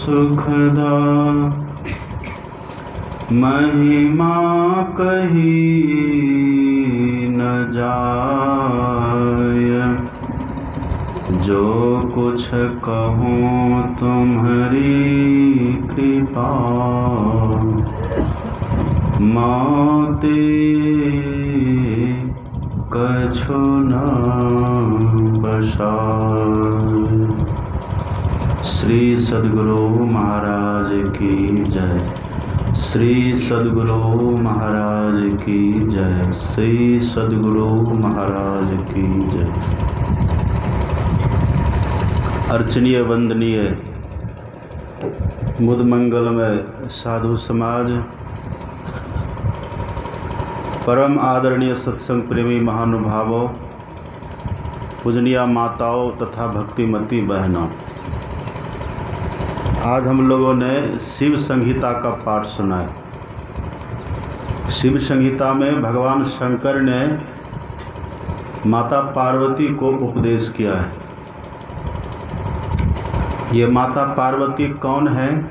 सुखदा महिमा कही न जाय। जो कुछ कहूँ तुम्हारी कृपा माते कछु न बसाय। श्री सद्गुरु महाराज की जय। श्री सद्गुरु महाराज की जय। श्री सद्गुरु महाराज की जय। अर्चनीय वंदनीय मुद मंगलमय साधु समाज, परम आदरणीय सत्संग प्रेमी महानुभावों, पूजनीय माताओं तथा भक्तिमती बहनों, आज हम लोगों ने शिव संहिता का पाठ सुना है। शिव संहिता में भगवान शंकर ने माता पार्वती को उपदेश किया है। ये माता पार्वती कौन है?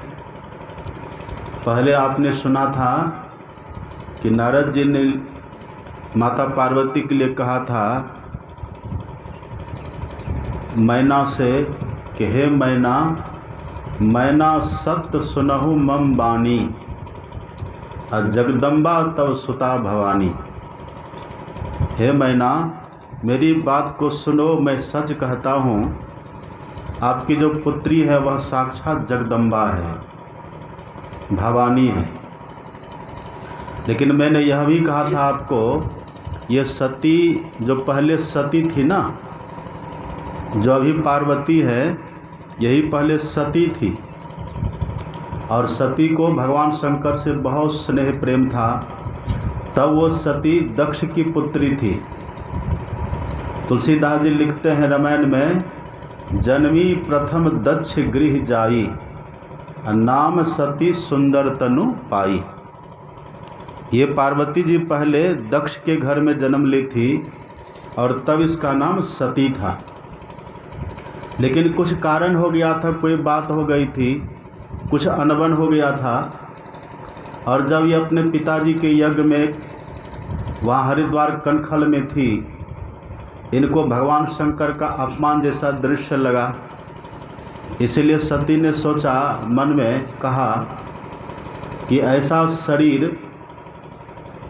पहले आपने सुना था कि नारद जी ने माता पार्वती के लिए कहा था मैना से कि हे मैना, मैना सत्य सुनहु मम बानी, और जगदम्बा तव सुता भवानी। हे मैना, मेरी बात को सुनो, मैं सच कहता हूँ, आपकी जो पुत्री है वह साक्षात जगदम्बा है, भवानी है। लेकिन मैंने यह भी कहा था आपको, ये सती जो पहले सती थी ना, जो अभी पार्वती है, यही पहले सती थी। और सती को भगवान शंकर से बहुत स्नेह प्रेम था। तब वो सती दक्ष की पुत्री थी। तुलसीदास जी लिखते हैं रामायण में, जन्मी प्रथम दक्ष गृह जाई, नाम सती सुंदर तनु पाई। ये पार्वती जी पहले दक्ष के घर में जन्म ली थी और तब इसका नाम सती था। लेकिन कुछ कारण हो गया था, कोई बात हो गई थी, कुछ अनबन हो गया था। और जब ये अपने पिताजी के यज्ञ में वहाँ हरिद्वार कनखल में थी, इनको भगवान शंकर का अपमान जैसा दृश्य लगा। इसलिए सती ने सोचा, मन में कहा कि ऐसा शरीर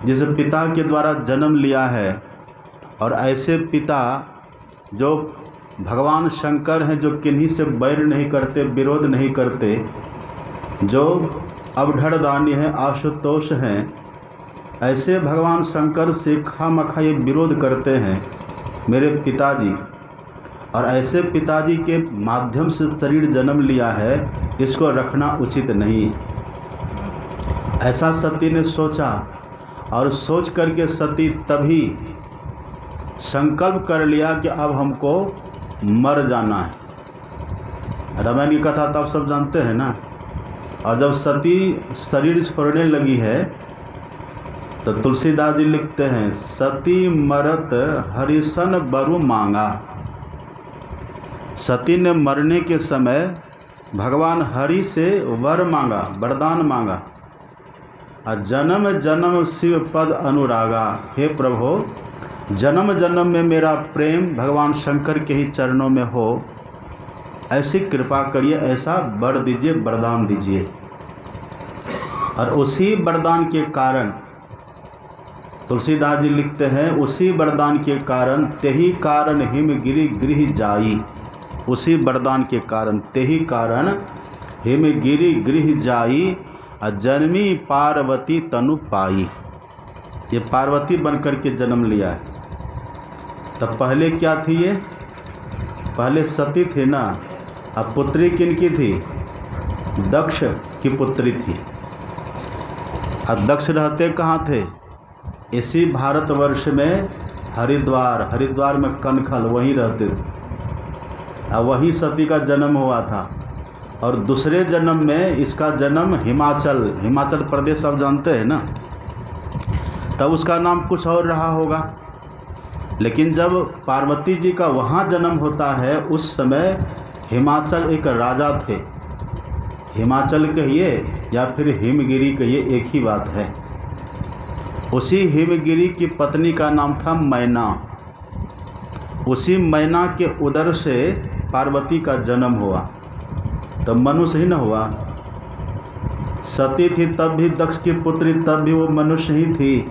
जिस पिता के द्वारा जन्म लिया है, और ऐसे पिता जो भगवान शंकर हैं, जो किन्हीं से बैर नहीं करते, विरोध नहीं करते, जो अवढरदानी हैं, आशुतोष हैं, ऐसे भगवान शंकर से खामखा ये विरोध करते हैं मेरे पिताजी, और ऐसे पिताजी के माध्यम से शरीर जन्म लिया है, इसको रखना उचित नहीं। ऐसा सती ने सोचा, और सोच करके सती तभी संकल्प कर लिया कि अब हमको मर जाना है। रामायण की कथा तो आप सब जानते हैं ना। और जब सती शरीर छोड़ने लगी है तो तुलसीदास जी लिखते हैं, सती मरत हरिसन बरु मांगा। सती ने मरने के समय भगवान हरि से वर मांगा, वरदान मांगा, और जन्म जन्म शिव पद अनुरागा। हे प्रभु, जन्म जन्म में मेरा प्रेम भगवान शंकर के ही चरणों में हो, ऐसी कृपा करिए, ऐसा वर दीजिए, वरदान दीजिए। और उसी वरदान के कारण तुलसीदास जी लिखते हैं, उसी वरदान के कारण तेही कारण हिमगिरि गृह जाई। उसी वरदान के कारण तेही कारण हिमगिरि गृह जाई, जन्मी पार्वती तनु पाई। ये पार्वती बनकर के जन्म लिया है। तब पहले क्या थी? ये पहले सती थी ना। अब पुत्री किनकी थी? दक्ष की पुत्री थी। अब दक्ष रहते कहाँ थे? इसी भारतवर्ष में हरिद्वार में कनखल, वहीं रहते थे। अब वहीं सती का जन्म हुआ था। और दूसरे जन्म में इसका जन्म हिमाचल प्रदेश आप जानते हैं ना, तब उसका नाम कुछ और रहा होगा। लेकिन जब पार्वती जी का वहाँ जन्म होता है, उस समय हिमाचल एक राजा थे। हिमाचल कहिए या फिर हिमगिरी कहिए, एक ही बात है। उसी हिमगिरी की पत्नी का नाम था मैना। उसी मैना के उदर से पार्वती का जन्म हुआ, तब मनुष्य ही न हुआ। सती थी तब भी दक्ष की पुत्री, तब भी वो मनुष्य ही थी।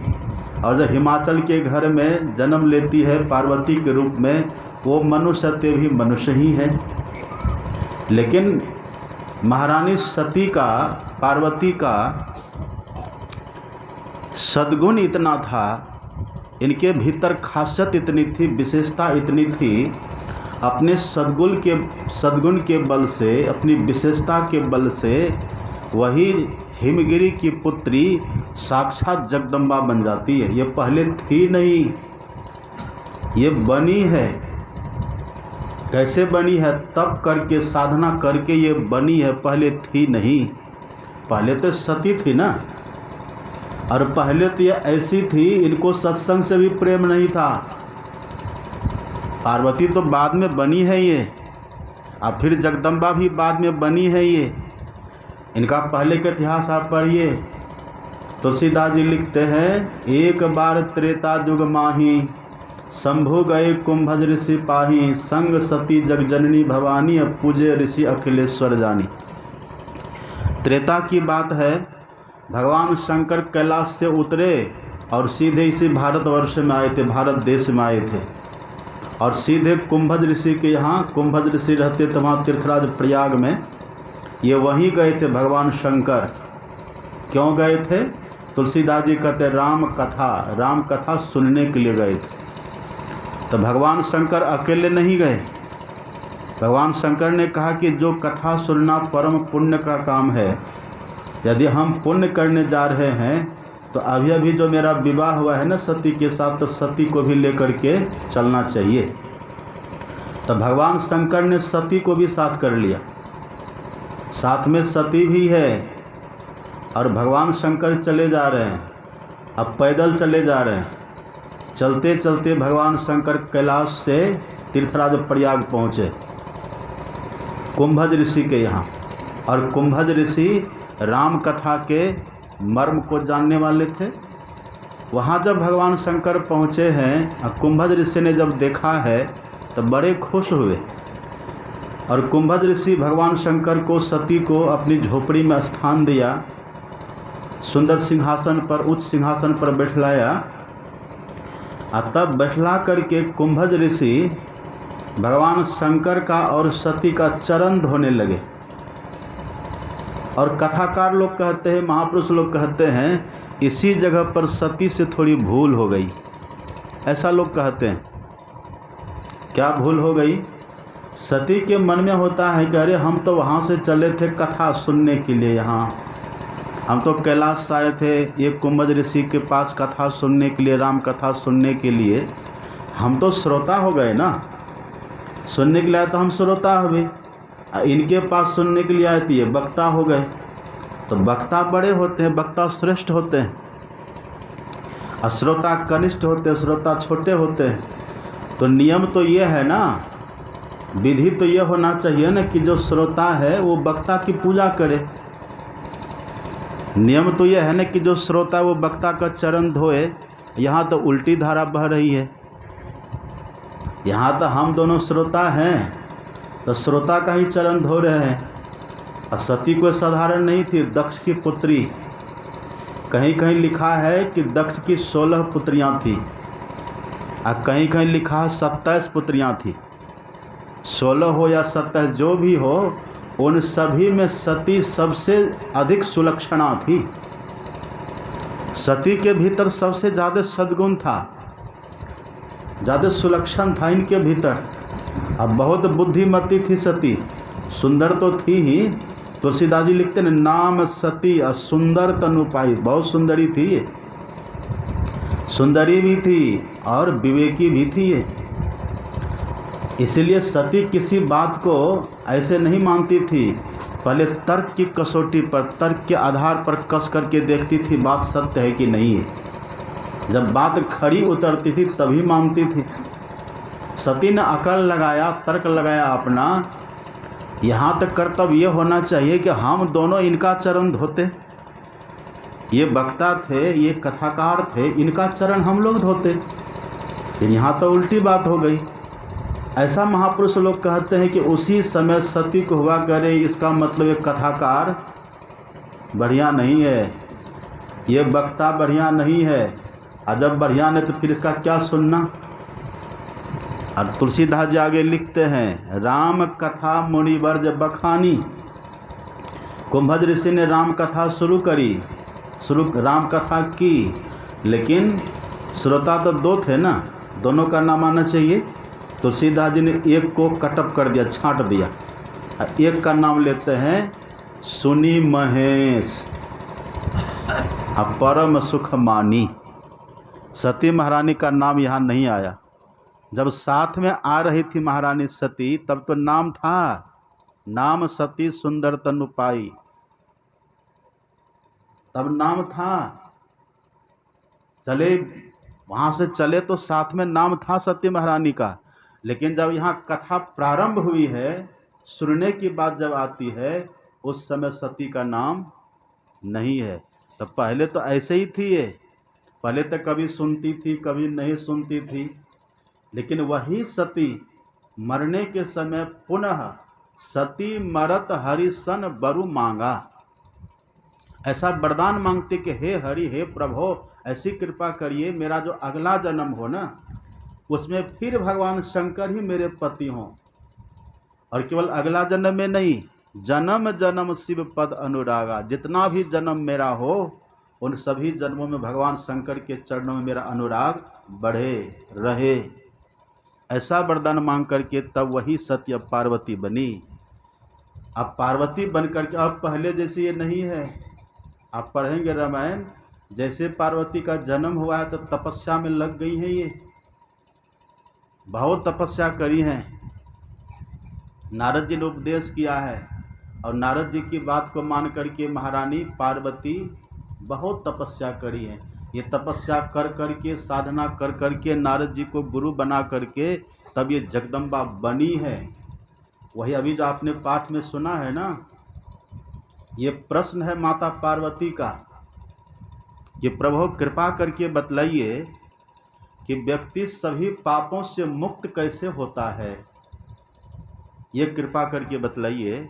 और जब हिमाचल के घर में जन्म लेती है पार्वती के रूप में, वो मनुष्य ते भी मनुष्य ही है। लेकिन महारानी सती का, पार्वती का सद्गुण इतना था, इनके भीतर खासियत इतनी थी, विशेषता इतनी थी, अपने सद्गुण के बल से, अपनी विशेषता के बल से वही हिमगिरी की पुत्री साक्षात जगदम्बा बन जाती है। ये पहले थी नहीं, ये बनी है। कैसे बनी है? तप करके, साधना करके ये बनी है, पहले थी नहीं। पहले तो सती थी ना, और पहले तो ये ऐसी थी, इनको सत्संग से भी प्रेम नहीं था। पार्वती तो बाद में बनी है ये, और फिर जगदम्बा भी बाद में बनी है ये। इनका पहले का इतिहास आप पढ़िए। तुलसीदास जी लिखते हैं, एक बार त्रेता युग माही, शंभु गए कुंभज ऋषि पाही, संग सती जगजननी भवानी, अब पूजे ऋषि अखिलेश्वर जानी। त्रेता की बात है, भगवान शंकर कैलाश से उतरे और सीधे इसी भारतवर्ष में आए थे, भारत देश में आए थे, और सीधे कुंभज ऋषि के यहाँ, कुंभज ऋषि रहते थे वहाँ तीर्थराज प्रयाग में, ये वहीं गए थे भगवान शंकर। क्यों गए थे? तुलसीदास जी कहते राम कथा सुनने के लिए गए थे। तो भगवान शंकर अकेले नहीं गए। भगवान शंकर ने कहा कि जो कथा सुनना परम पुण्य का काम है, यदि हम पुण्य करने जा रहे हैं तो अभी अभी जो मेरा विवाह हुआ है ना सती के साथ, तो सती को भी लेकर के चलना चाहिए। तो भगवान शंकर ने सती को भी साथ कर लिया, साथ में सती भी है, और भगवान शंकर चले जा रहे हैं। अब पैदल चले जा रहे हैं। चलते चलते भगवान शंकर कैलाश से तीर्थराज प्रयाग पहुँचे, कुंभज ऋषि के यहाँ। और कुंभज ऋषि राम कथा के मर्म को जानने वाले थे। वहाँ जब भगवान शंकर पहुँचे हैं, कुंभज ऋषि ने जब देखा है तो बड़े खुश हुए, और कुंभज ऋषि भगवान शंकर को, सती को अपनी झोपड़ी में स्थान दिया, सुंदर सिंहासन पर, उच्च सिंहासन पर बैठलाया। और तब बैठला करके कुंभज ऋषि भगवान शंकर का और सती का चरण धोने लगे। और कथाकार लोग कहते हैं, महापुरुष लोग कहते हैं, इसी जगह पर सती से थोड़ी भूल हो गई, ऐसा लोग कहते हैं। क्या भूल हो गई? सती के मन में होता है कि अरे हम तो वहाँ से चले थे कथा सुनने के लिए, यहाँ हम तो कैलाश से आए थे, ये कुंभज ऋषि के पास कथा सुनने के लिए, राम कथा सुनने के लिए। हम तो श्रोता हो गए ना, सुनने के लिए आए तो हम श्रोता हो गए, इनके पास सुनने के लिए आए थे ये वक्ता हो गए। तो वक्ता बड़े होते हैं, वक्ता श्रेष्ठ होते हैं, और श्रोता कनिष्ठ होते हैं, श्रोता छोटे होते हैं। तो नियम तो ये है ना, विधि तो ये होना चाहिए ना कि जो श्रोता है वो वक्ता की पूजा करे। नियम तो ये है ना कि जो श्रोता वो वक्ता का चरण धोए। यहाँ तो उल्टी धारा बह रही है। यहाँ तो हम दोनों श्रोता हैं, तो श्रोता का ही चरण धो रहे हैं। और सती कोई साधारण नहीं थी, दक्ष की पुत्री। कहीं कहीं लिखा है कि दक्ष की 16 पुत्रियाँ थी, और कहीं कहीं लिखा है 27 पुत्रियाँ थी। 16 हो या 27 जो भी हो, उन सभी में सती सबसे अधिक सुलक्षणा थी। सती के भीतर सबसे ज़्यादा सद्गुण था, ज़्यादा सुलक्षण था इनके भीतर। अब बहुत बुद्धिमती थी सती, सुंदर तो थी ही। तुलसीदास जी लिखते हैं, नाम सती सुंदर तनु पाई। बहुत सुंदरी थी ये, सुंदरी भी थी और विवेकी भी थी ये। इसलिए सती किसी बात को ऐसे नहीं मानती थी, पहले तर्क की कसौटी पर, तर्क के आधार पर कस करके देखती थी बात सत्य है कि नहीं है। जब बात खड़ी उतरती थी तभी मानती थी। सती ने अकल लगाया, तर्क लगाया अपना, यहाँ तक कर्तव्य ये होना चाहिए कि हम दोनों इनका चरण धोते। ये वक्ता थे, ये कथाकार थे, इनका चरण हम लोग धोते। फिर यहाँ तो उल्टी बात हो गई। ऐसा महापुरुष लोग कहते हैं कि उसी समय सती को हुआ करे, इसका मतलब एक कथाकार बढ़िया नहीं है, ये वक्ता बढ़िया नहीं है। और जब बढ़िया नहीं तो फिर इसका क्या सुनना। और तुलसीदास जी आगे लिखते हैं, राम कथा मुनिवर्ज बखानी। कुंभज ऋषि ने राम कथा शुरू राम कथा की, लेकिन श्रोता तो दो थे ना, दोनों का नाम आना चाहिए। तुलसीदास जी ने एक को कटअप कर दिया, छांट दिया, एक का नाम लेते हैं सुनी महेश परम सुख मानी। सती महारानी का नाम यहाँ नहीं आया। जब साथ में आ रही थी महारानी सती, तब तो नाम था, नाम सती सुंदर तनु पाई, तब नाम था। चले वहाँ से चले तो साथ में नाम था सती महारानी का, लेकिन जब यहाँ कथा प्रारंभ हुई है, सुनने की बात जब आती है, उस समय सती का नाम नहीं है। तो पहले तो ऐसे ही थी ये, पहले तो कभी सुनती थी कभी नहीं सुनती थी, लेकिन वही सती मरने के समय पुनः सती मरत हरि सन बरु मांगा। ऐसा वरदान मांगते कि हे हरि, हे प्रभु, ऐसी कृपा करिए मेरा जो अगला जन्म हो ना, उसमें फिर भगवान शंकर ही मेरे पति हों। और केवल अगला जन्म में नहीं, जन्म जन्म शिव पद अनुरागा। जितना भी जन्म मेरा हो, उन सभी जन्मों में भगवान शंकर के चरणों में मेरा अनुराग बढ़े रहे। ऐसा वरदान मांग करके तब वही सत्य पार्वती बनी। अब पार्वती बन करके अब पहले जैसे ये नहीं है। आप पढ़ेंगे रामायण, जैसे पार्वती का जन्म हुआ है तो तपस्या में लग गई हैं, ये बहुत तपस्या करी हैं। नारद जी ने उपदेश किया है, और नारद जी की बात को मान करके महारानी पार्वती बहुत तपस्या करी है। ये तपस्या कर करके, साधना कर करके, नारद जी को गुरु बना करके तब ये जगदम्बा बनी है। वही अभी जो आपने पाठ में सुना है ना, ये प्रश्न है माता पार्वती का कि प्रभु कृपा करके बतलाइए कि व्यक्ति सभी पापों से मुक्त कैसे होता है, ये कृपा करके बतलाइए।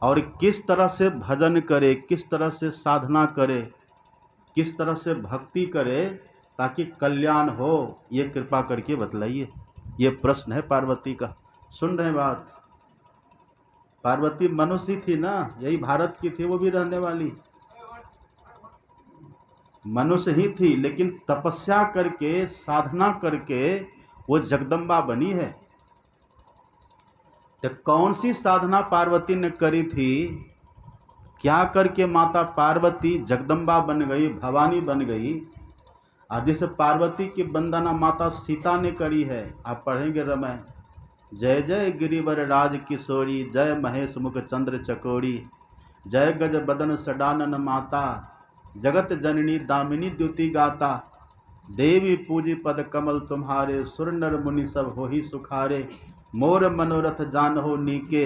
और किस तरह से भजन करे, किस तरह से साधना करे, किस तरह से भक्ति करे ताकि कल्याण हो, ये कृपा करके बतलाइए। ये प्रश्न है पार्वती का। सुन रहे बात? पार्वती मनुष्य थी ना, यही भारत की थी, वो भी रहने वाली मनुष्य ही थी, लेकिन तपस्या करके, साधना करके वो जगदम्बा बनी है। तो कौन सी साधना पार्वती ने करी थी, क्या करके माता पार्वती जगदम्बा बन गई, भवानी बन गई। और जैसे पार्वती की वंदना माता सीता ने करी है, आप पढ़ेंगे रामायण। जय जय गिरिवर राज किशोरी, जय महेश मुख चंद्र चकोरी, जय गज बदन सडानन माता, जगत जननी दामिनी द्युति गाता, देवी पूजी पद कमल तुम्हारे, सुर नर मुनि सब हो ही सुखारे, मोर मनोरथ जानहो नीके।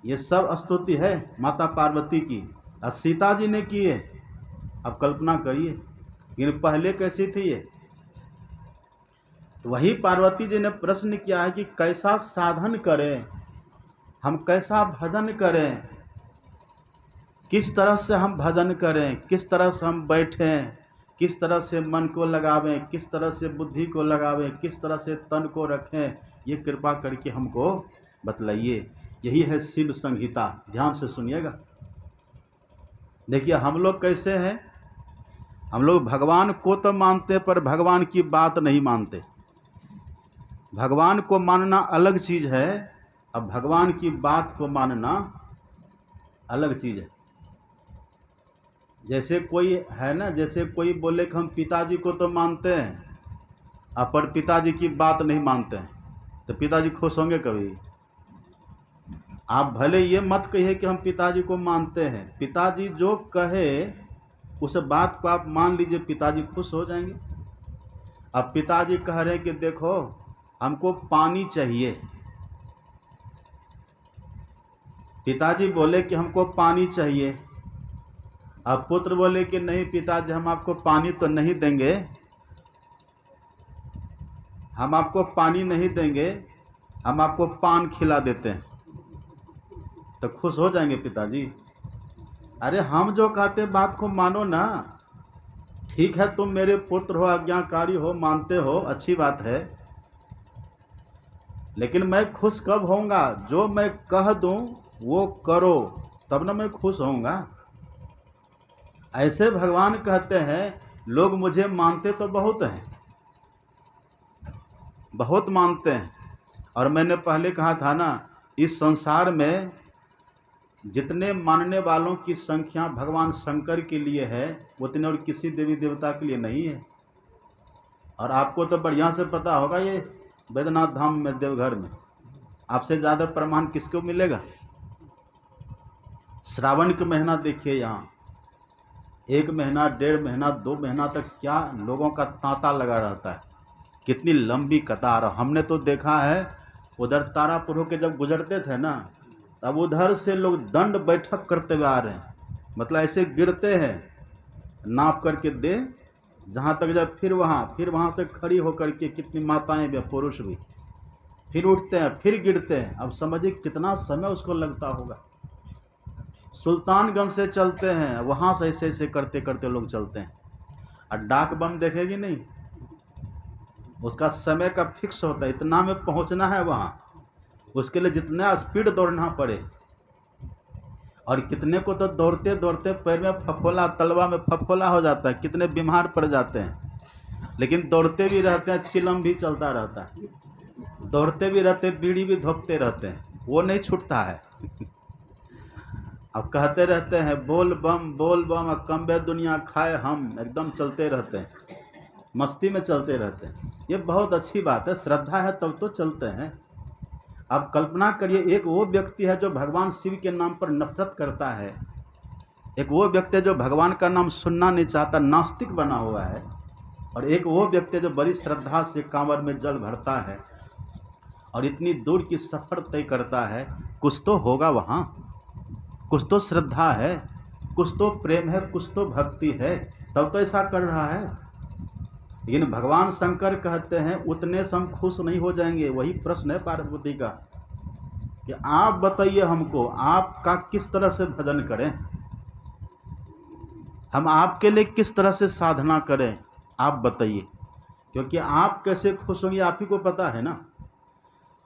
ये सब स्तुति है माता पार्वती की, और सीता जी ने की है। अब कल्पना करिए इन पहले कैसी थी ये। तो वही पार्वती जी ने प्रश्न किया है कि कैसा साधन करें, हम कैसा भजन करें, किस तरह से हम भजन करें, किस तरह से हम बैठें, किस तरह से मन को लगावें, किस तरह से बुद्धि को लगावें, किस तरह से तन को रखें, ये कृपा करके हमको बतलाइए। यही है शिव संहिता। ध्यान से सुनिएगा। देखिए हम लोग कैसे हैं, हम लोग भगवान को तो मानते पर भगवान की बात नहीं मानते। भगवान को मानना अलग चीज़ है, अब भगवान की बात को मानना अलग चीज़ है। जैसे कोई है ना, जैसे कोई बोले कि हम पिताजी को तो मानते हैं पर पिताजी की बात नहीं मानते हैं, तो पिताजी खुश होंगे कभी? आप भले ये मत कहिए कि हम पिताजी को मानते हैं, पिताजी जो कहे उस बात को आप मान लीजिए, पिताजी खुश हो जाएंगे। अब पिताजी कह रहे हैं कि देखो हमको पानी चाहिए, पिताजी बोले कि हमको पानी चाहिए। अब पुत्र बोले कि नहीं पिताजी, हम आपको पानी तो नहीं देंगे, हम आपको पानी नहीं देंगे, हम आपको पान खिला देते हैं। तो खुश हो जाएंगे पिताजी? अरे हम जो कहते बात को मानो ना। ठीक है, तुम मेरे पुत्र हो, आज्ञाकारी हो, मानते हो, अच्छी बात है, लेकिन मैं खुश कब होऊंगा? जो मैं कह दूं वो करो, तब ना मैं खुश होऊंगा। ऐसे भगवान कहते हैं, लोग मुझे मानते तो बहुत हैं, बहुत मानते हैं। और मैंने पहले कहा था ना, इस संसार में जितने मानने वालों की संख्या भगवान शंकर के लिए है, उतने और किसी देवी देवता के लिए नहीं है। और आपको तो बढ़िया से पता होगा, ये बैद्यनाथ धाम में, देवघर में, आपसे ज़्यादा प्रमाण किसको मिलेगा? श्रावण के महीना देखिए, यहाँ 1 महीना, 1.5 महीना, 2 महीना तक क्या लोगों का तांता लगा रहता है, कितनी लंबी कतार। हमने तो देखा है, उधर तारापुर के जब गुजरते थे ना, तब उधर से लोग दंड बैठक करते हुए आ रहे हैं, मतलब ऐसे गिरते हैं, नाप करके दे जहाँ तक जाए, फिर वहाँ से खड़ी होकर के कितनी माताएं भी, पुरुष भी, फिर उठते हैं, फिर गिरते हैं। अब समझिए कितना समय उसको लगता होगा। सुल्तानगंज से चलते हैं, वहाँ से ऐसे ऐसे करते करते लोग चलते हैं। और डाक बम देखेगी नहीं, उसका समय का फिक्स होता है, इतना में पहुँचना है वहाँ, उसके लिए जितना स्पीड दौड़ना पड़े। और कितने को तो दौड़ते दौड़ते पैर में फफोला, तलवा में फफोला हो जाता है, कितने बीमार पड़ जाते हैं। लेकिन दौड़ते भी रहते हैं, चिलम भी चलता रहता है, दौड़ते भी रहते, बीड़ी भी धोपते रहते हैं, वो नहीं छूटता है। अब कहते रहते हैं बोल बम, कम्बे दुनिया खाए हम, एकदम चलते रहते हैं, मस्ती में चलते रहते हैं। ये बहुत अच्छी बात है, श्रद्धा है तब तो चलते हैं। अब कल्पना करिए, एक वो व्यक्ति है जो भगवान शिव के नाम पर नफरत करता है, एक वो व्यक्ति है जो भगवान का नाम सुनना नहीं चाहता, नास्तिक बना हुआ है, और एक वो व्यक्ति है जो बड़ी श्रद्धा से कांवर में जल भरता है और इतनी दूर की सफ़र तय करता है। कुछ तो होगा वहाँ, कुछ तो श्रद्धा है, कुछ तो प्रेम है, कुछ तो भक्ति है, तब तो ऐसा कर रहा है। लेकिन भगवान शंकर कहते हैं उतने से हम खुश नहीं हो जाएंगे। वही प्रश्न है पार्वती का कि आप बताइए हमको, आपका किस तरह से भजन करें, हम आपके लिए किस तरह से साधना करें, आप बताइए, क्योंकि आप कैसे खुश होंगे आप ही को पता है ना।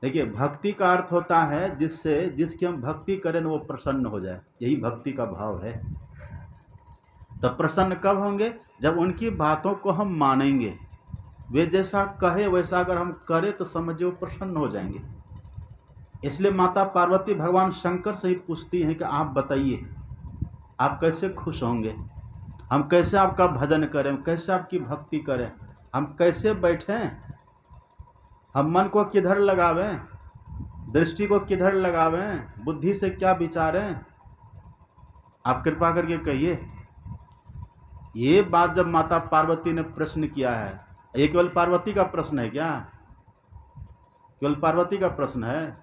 देखिए, भक्ति का अर्थ होता है जिसकी हम भक्ति करें वो प्रसन्न हो जाए, यही भक्ति का भाव है। तब प्रसन्न कब होंगे? जब उनकी बातों को हम मानेंगे, वे जैसा कहे वैसा अगर हम करें तो समझिए वो प्रसन्न हो जाएंगे। इसलिए माता पार्वती भगवान शंकर से ही पूछती हैं कि आप बताइए, आप कैसे खुश होंगे, हम कैसे आपका भजन करें, कैसे आपकी भक्ति करें, हम कैसे बैठें, हम मन को किधर लगावें, दृष्टि को किधर लगावें, बुद्धि से क्या विचारें, आप कृपा करके कहिए। ये बात जब माता पार्वती ने प्रश्न किया है, ये केवल पार्वती का प्रश्न है क्या? केवल पार्वती का प्रश्न है?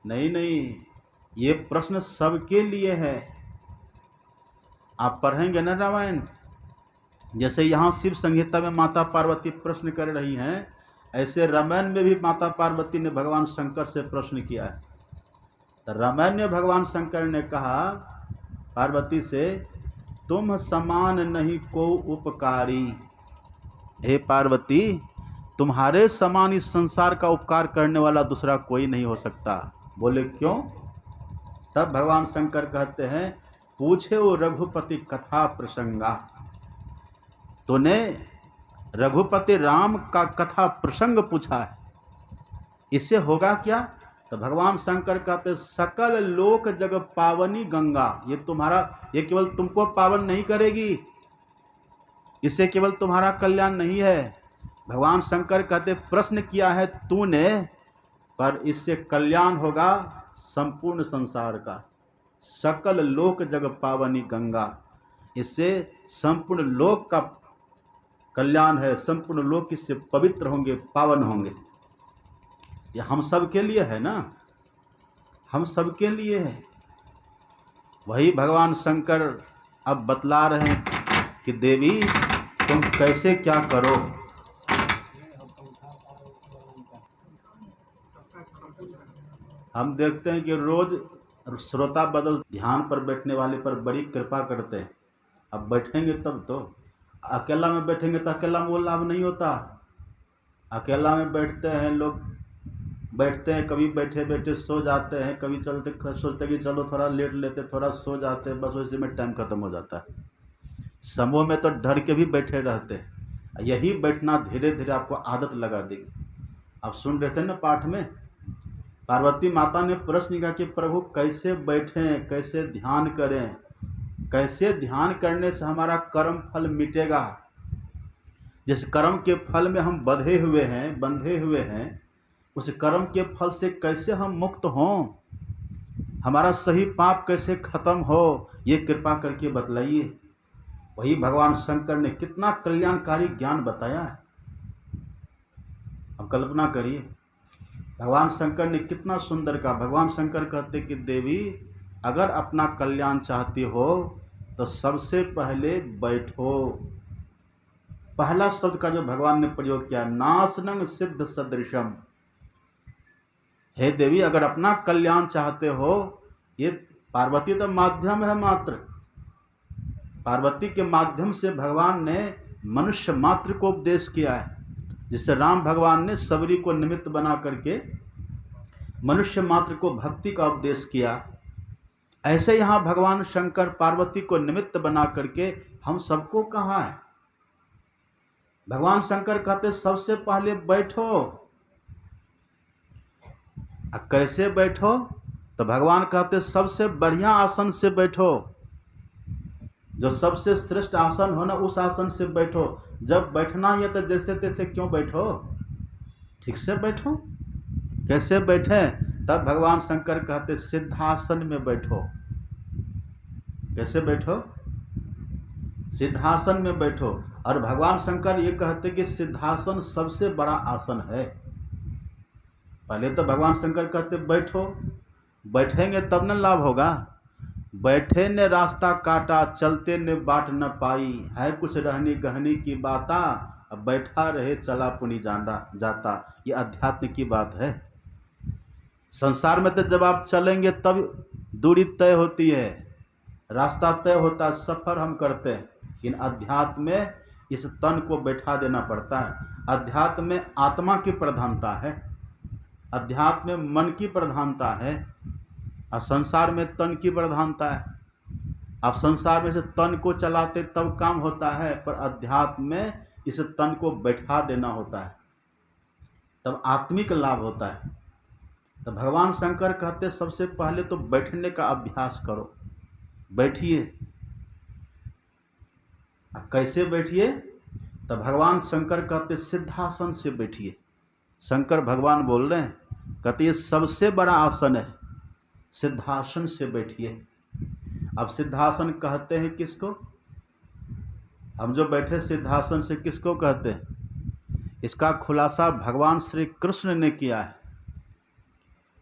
नहीं, ये प्रश्न सबके लिए है। आप पढ़ेंगे ना रामायण, जैसे यहाँ शिव संहिता में माता पार्वती प्रश्न कर रही हैं, ऐसे रामायण में भी माता पार्वती ने भगवान शंकर से प्रश्न किया है। तो रामायण में भगवान शंकर ने कहा पार्वती से, तुम समान नहीं को उपकारी। हे पार्वती, तुम्हारे समान इस संसार का उपकार करने वाला दूसरा कोई नहीं हो सकता। बोले क्यों? तब भगवान शंकर कहते हैं, पूछे वो रघुपति कथा प्रसंगा। तूने रघुपति राम का कथा प्रसंग पूछा है, इससे होगा क्या? तो भगवान शंकर कहते, सकल लोक जग पावनी गंगा। ये केवल तुमको पावन नहीं करेगी, इससे केवल तुम्हारा कल्याण नहीं है। भगवान शंकर कहते, प्रश्न किया है तूने, पर इससे कल्याण होगा संपूर्ण संसार का। सकल लोक जग पावनी गंगा, इससे संपूर्ण लोक का कल्याण है, संपूर्ण लोक इससे पवित्र होंगे, पावन होंगे। ये हम सब के लिए है ना, हम सबके लिए है। वही भगवान शंकर अब बतला रहे हैं कि देवी तुम कैसे क्या करो। हम देखते हैं कि रोज श्रोता बदल ध्यान पर बैठने वाले पर बड़ी कृपा करते हैं। अब बैठेंगे तब तो, अकेला में बैठेंगे तो अकेला में वो लाभ नहीं होता। अकेला में बैठते हैं लोग, बैठते हैं, कभी बैठे बैठे सो जाते हैं, कभी चलते सोचते कि चलो थोड़ा लेट लेते, थोड़ा सो जाते हैं, बस वैसे में टाइम खत्म हो जाता है। समूह में तो डर के भी बैठे रहते हैं। यही बैठना धीरे धीरे आपको आदत लगा देगी। आप सुन रहे थे ना पाठ में, पार्वती माता ने प्रश्न किया कि प्रभु कैसे बैठें, कैसे ध्यान करें, कैसे ध्यान करने से हमारा कर्म फल मिटेगा। जिस कर्म के फल में हम बंधे हुए हैं, उस कर्म के फल से कैसे हम मुक्त हों, हमारा सही पाप कैसे खत्म हो, ये कृपा करके बतलाइए। वही भगवान शंकर ने कितना कल्याणकारी ज्ञान बताया है। अब कल्पना करिए, भगवान शंकर ने कितना सुंदर कहा। भगवान शंकर कहते कि देवी अगर अपना कल्याण चाहती हो तो सबसे पहले बैठो। पहला शब्द का जो भगवान ने प्रयोग किया, नासनं सिद्ध सदृशम। हे देवी अगर अपना कल्याण चाहते हो, ये पार्वती तो माध्यम है मात्र, पार्वती के माध्यम से भगवान ने मनुष्य मात्र को उपदेश किया है, जिससे राम भगवान ने सबरी को निमित्त बना करके मनुष्य मात्र को भक्ति का उपदेश किया। ऐसे यहाँ भगवान शंकर पार्वती को निमित्त बना करके हम सबको कहा है। भगवान शंकर कहते सबसे पहले बैठो। कैसे बैठो? तो भगवान कहते सबसे बढ़िया आसन से बैठो, जो सबसे श्रेष्ठ आसन हो ना उस आसन से बैठो। जब बैठना है तो जैसे तैसे क्यों बैठो, ठीक से बैठो। कैसे बैठे? तब भगवान शंकर कहते सिद्धासन में बैठो। कैसे बैठो? सिद्धासन में बैठो। और भगवान शंकर ये कहते कि सिद्धासन सबसे बड़ा आसन है। पहले तो भगवान शंकर कहते बैठो, बैठेंगे तब न लाभ होगा। बैठे ने रास्ता काटा, चलते ने बाट न पाई, है कुछ रहनी गहनी की बाता, अब बैठा रहे चला पुनी जाता। ये अध्यात्म की बात है। संसार में तो जब आप चलेंगे तब दूरी तय होती है, रास्ता तय होता है, सफ़र हम करते हैं। इन अध्यात्म में इस तन को बैठा देना पड़ता है। अध्यात्म में आत्मा की प्रधानता है, अध्यात्म में मन की प्रधानता है, और संसार में तन की प्रधानता है। आप संसार में से तन को चलाते तब काम होता है, पर अध्यात्म में इस तन को बैठा देना होता है, तब आत्मिक लाभ होता है। तो भगवान शंकर कहते सबसे पहले तो बैठने का अभ्यास करो। बैठिए। अब कैसे बैठिए? तो भगवान शंकर कहते सिद्धासन से बैठिए। शंकर भगवान बोल रहे हैं, कहते ये सबसे बड़ा आसन है, सिद्धासन से बैठिए। अब सिद्धासन कहते हैं किसको? हम जो बैठे सिद्धासन से किसको कहते हैं? इसका खुलासा भगवान श्री कृष्ण ने किया है।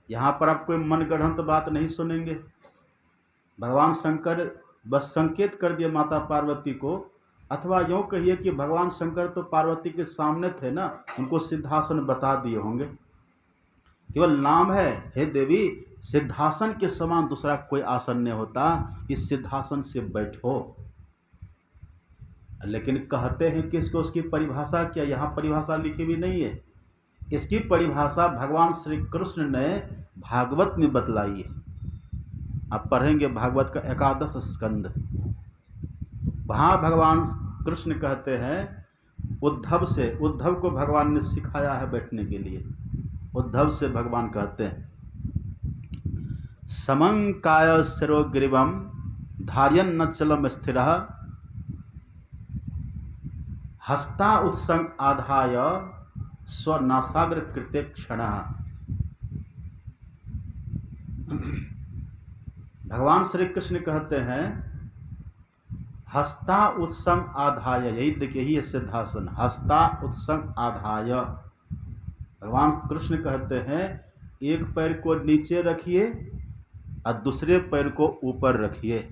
यहाँ पर आप कोई मनगढ़ंत बात नहीं सुनेंगे। भगवान शंकर बस संकेत कर दिए माता पार्वती को, अथवा यूँ कहिए कि भगवान शंकर तो पार्वती के सामने थे ना, उनको सिद्धासन बता दिए होंगे। केवल नाम है, हे देवी सिद्धासन के समान दूसरा कोई आसन नहीं होता, इस सिद्धासन से बैठो। लेकिन कहते हैं कि इसको, उसकी परिभाषा क्या? यहाँ परिभाषा लिखी भी नहीं है। इसकी परिभाषा भगवान श्री कृष्ण ने भागवत में बतलाई है। आप पढ़ेंगे भागवत का 11 स्कंद, वहाँ भगवान कृष्ण कहते हैं उद्धव से, उद्धव को भगवान ने सिखाया है बैठने के लिए। उद्धव से भगवान कहते हैं समंकाय शिरोग्रीवम धार्यन नचलम स्थिरः हस्ता उत्संग आधाय स्वनासाग्र कृते क्षणः। भगवान श्री कृष्ण कहते हैं हस्ता उत्संग आधाय, यही देखिए, यही है सिद्धासन, हस्ता उत्संग आधाय। भगवान कृष्ण कहते हैं एक पैर को नीचे रखिए और दूसरे पैर को ऊपर रखिए।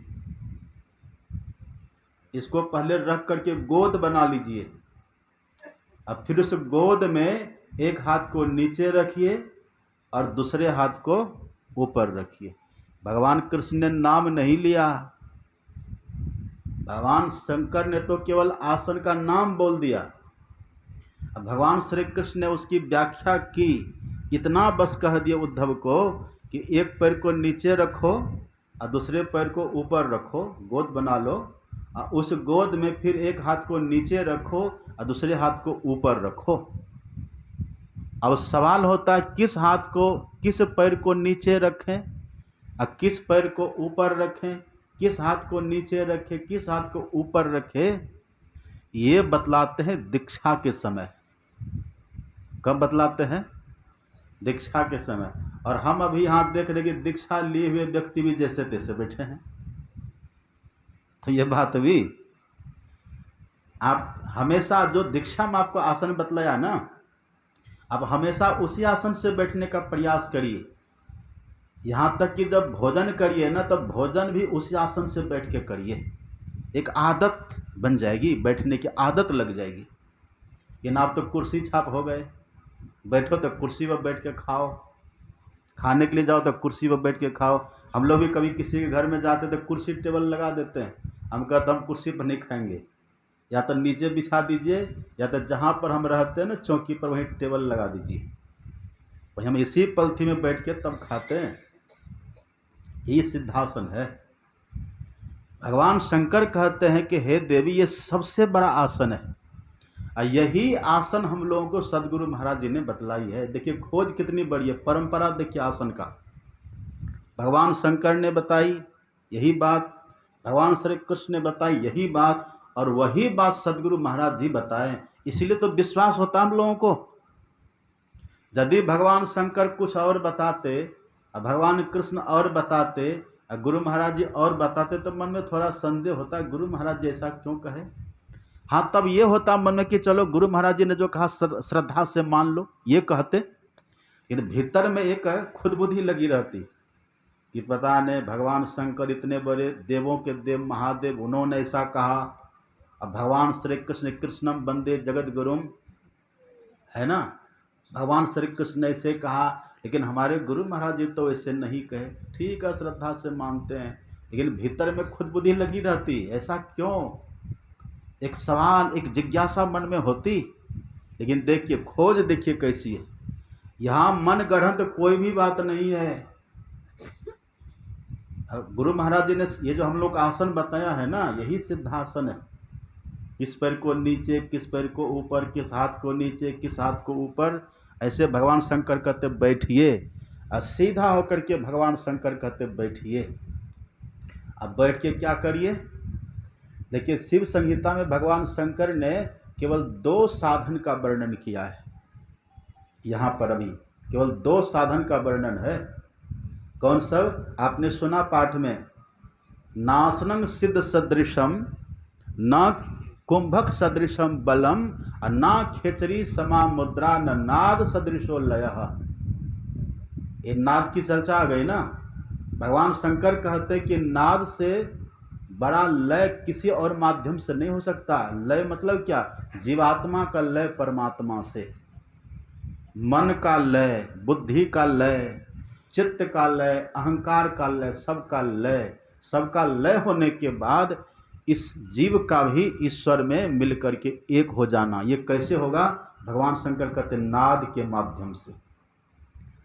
इसको पहले रख करके गोद बना लीजिए। अब फिर उस गोद में एक हाथ को नीचे रखिए और दूसरे हाथ को ऊपर रखिए। भगवान कृष्ण ने नाम नहीं लिया, भगवान शंकर ने तो केवल आसन का नाम बोल दिया। अब भगवान श्री कृष्ण ने उसकी व्याख्या की, इतना बस कह दिया उद्धव को कि एक पैर को नीचे रखो और दूसरे पैर को ऊपर रखो, गोद बना लो, और उस गोद में फिर एक हाथ को नीचे रखो और दूसरे हाथ को ऊपर रखो। अब सवाल होता है किस हाथ को, किस पैर को नीचे रखें और किस पैर को ऊपर रखें, किस हाथ को नीचे रखें, किस हाथ को ऊपर रखें, ये बतलाते हैं दीक्षा के समय। कब बतलाते हैं? दीक्षा के समय। और हम अभी यहाँ देख रहे कि दीक्षा लिए हुए व्यक्ति भी जैसे तैसे बैठे हैं। तो ये बात भी आप हमेशा जो दीक्षा में आपको आसन बतलाया ना, आप हमेशा उसी आसन से बैठने का प्रयास करिए। यहाँ तक कि जब भोजन करिए ना, तब भोजन भी उसी आसन से बैठ के करिए। एक आदत बन जाएगी, बैठने की आदत लग जाएगी। कि ना आप तो कुर्सी छाप हो गए, बैठो तो कुर्सी पर बैठ के खाओ, खाने के लिए जाओ तो कुर्सी पर बैठ के खाओ। हम लोग भी कभी किसी के घर में जाते तो कुर्सी टेबल लगा देते हैं, हम कहते हम कुर्सी पर नहीं खाएंगे, या तो नीचे बिछा दीजिए या तो जहाँ पर हम रहते हैं ना चौकी पर वहीं टेबल लगा दीजिए, वहीं हम इसी पलथी में बैठ के तब खाते हैं। ये सिद्धासन है। भगवान शंकर कहते हैं कि हे देवी, ये सबसे बड़ा आसन है और यही आसन हम लोगों को सदगुरु महाराज जी ने बतलाई है। देखिए खोज कितनी बड़ी है, परंपरा देखिए आसन का। भगवान शंकर ने बताई यही बात, भगवान श्री कृष्ण ने बताई यही बात, और वही बात सदगुरु महाराज जी बताएं। इसलिए तो विश्वास होता हम लोगों को। यदि भगवान शंकर कुछ और बताते और भगवान कृष्ण और बताते और गुरु महाराज जी और बताते, तो मन में थोड़ा संदेह होता है गुरु महाराज जी ऐसा क्यों कहे। हाँ, तब ये होता मन में कि चलो गुरु महाराज जी ने जो कहा श्रद्धा से मान लो, ये कहते। लेकिन भीतर में एक खुद बुद्धि लगी रहती कि पता नहीं भगवान शंकर इतने बड़े देवों के देव महादेव, उन्होंने ऐसा कहा। अब भगवान श्री कृष्ण कृष्णम वंदे जगत गुरुम, है ना, भगवान श्री कृष्ण ने ऐसे कहा, लेकिन हमारे गुरु महाराज जी तो ऐसे नहीं कहे। ठीक है, श्रद्धा से मानते हैं, लेकिन भीतर में खुद बुद्धि लगी रहती, ऐसा क्यों, एक सवाल, एक जिज्ञासा मन में होती। लेकिन देखिए खोज देखिए कैसी है। यहाँ मन गढ़ंत तो कोई भी बात नहीं है। गुरु महाराज जी ने ये जो हम लोग आसन बताया है ना, यही सिद्धासन है। किस पैर को नीचे, किस पैर को ऊपर, किस हाथ को नीचे, किस हाथ को ऊपर, ऐसे भगवान शंकर कहते बैठिए। और सीधा होकर के भगवान शंकर कहते बैठिए। अब बैठ के क्या करिए? देखिए शिव संहिता में भगवान शंकर ने केवल 2 साधन का वर्णन किया है। यहाँ पर अभी केवल 2 साधन का वर्णन है। कौन सब? आपने सुना पाठ में, नासनं सिद्ध सदृशम न कुंभक सदृशम बलम न खेचरी समा मुद्रा न नाद सदृशो लयः। ये नाद की चर्चा आ गई ना। भगवान शंकर कहते कि नाद से बड़ा लय किसी और माध्यम से नहीं हो सकता। लय मतलब क्या? जीवात्मा का लय परमात्मा से, मन का लय, बुद्धि का लय, चित्त का लय, अहंकार का लय, सबका लय होने के बाद इस जीव का भी ईश्वर में मिल करके एक हो जाना। ये कैसे होगा? भगवान शंकर कहते हैं नाद के माध्यम से।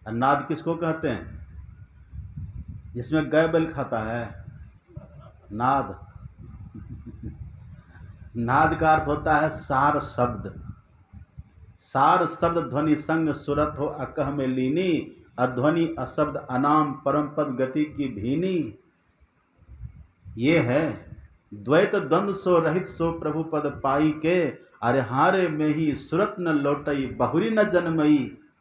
और नाद किसको कहते हैं? जिसमें गाय बैल खाता है, नाद। नाद का अर्थ होता है सार शब्द। सार शब्द ध्वनि संग सुरत हो अकह में लीनी, अध्वनि अशब्द अनाम परम पद गति की भीनी। ये है द्वैत द्वंद्व सो रहित सो प्रभु पद पाई के, अरे हारे में ही सुरत न लौटई बहुरी न जन्मई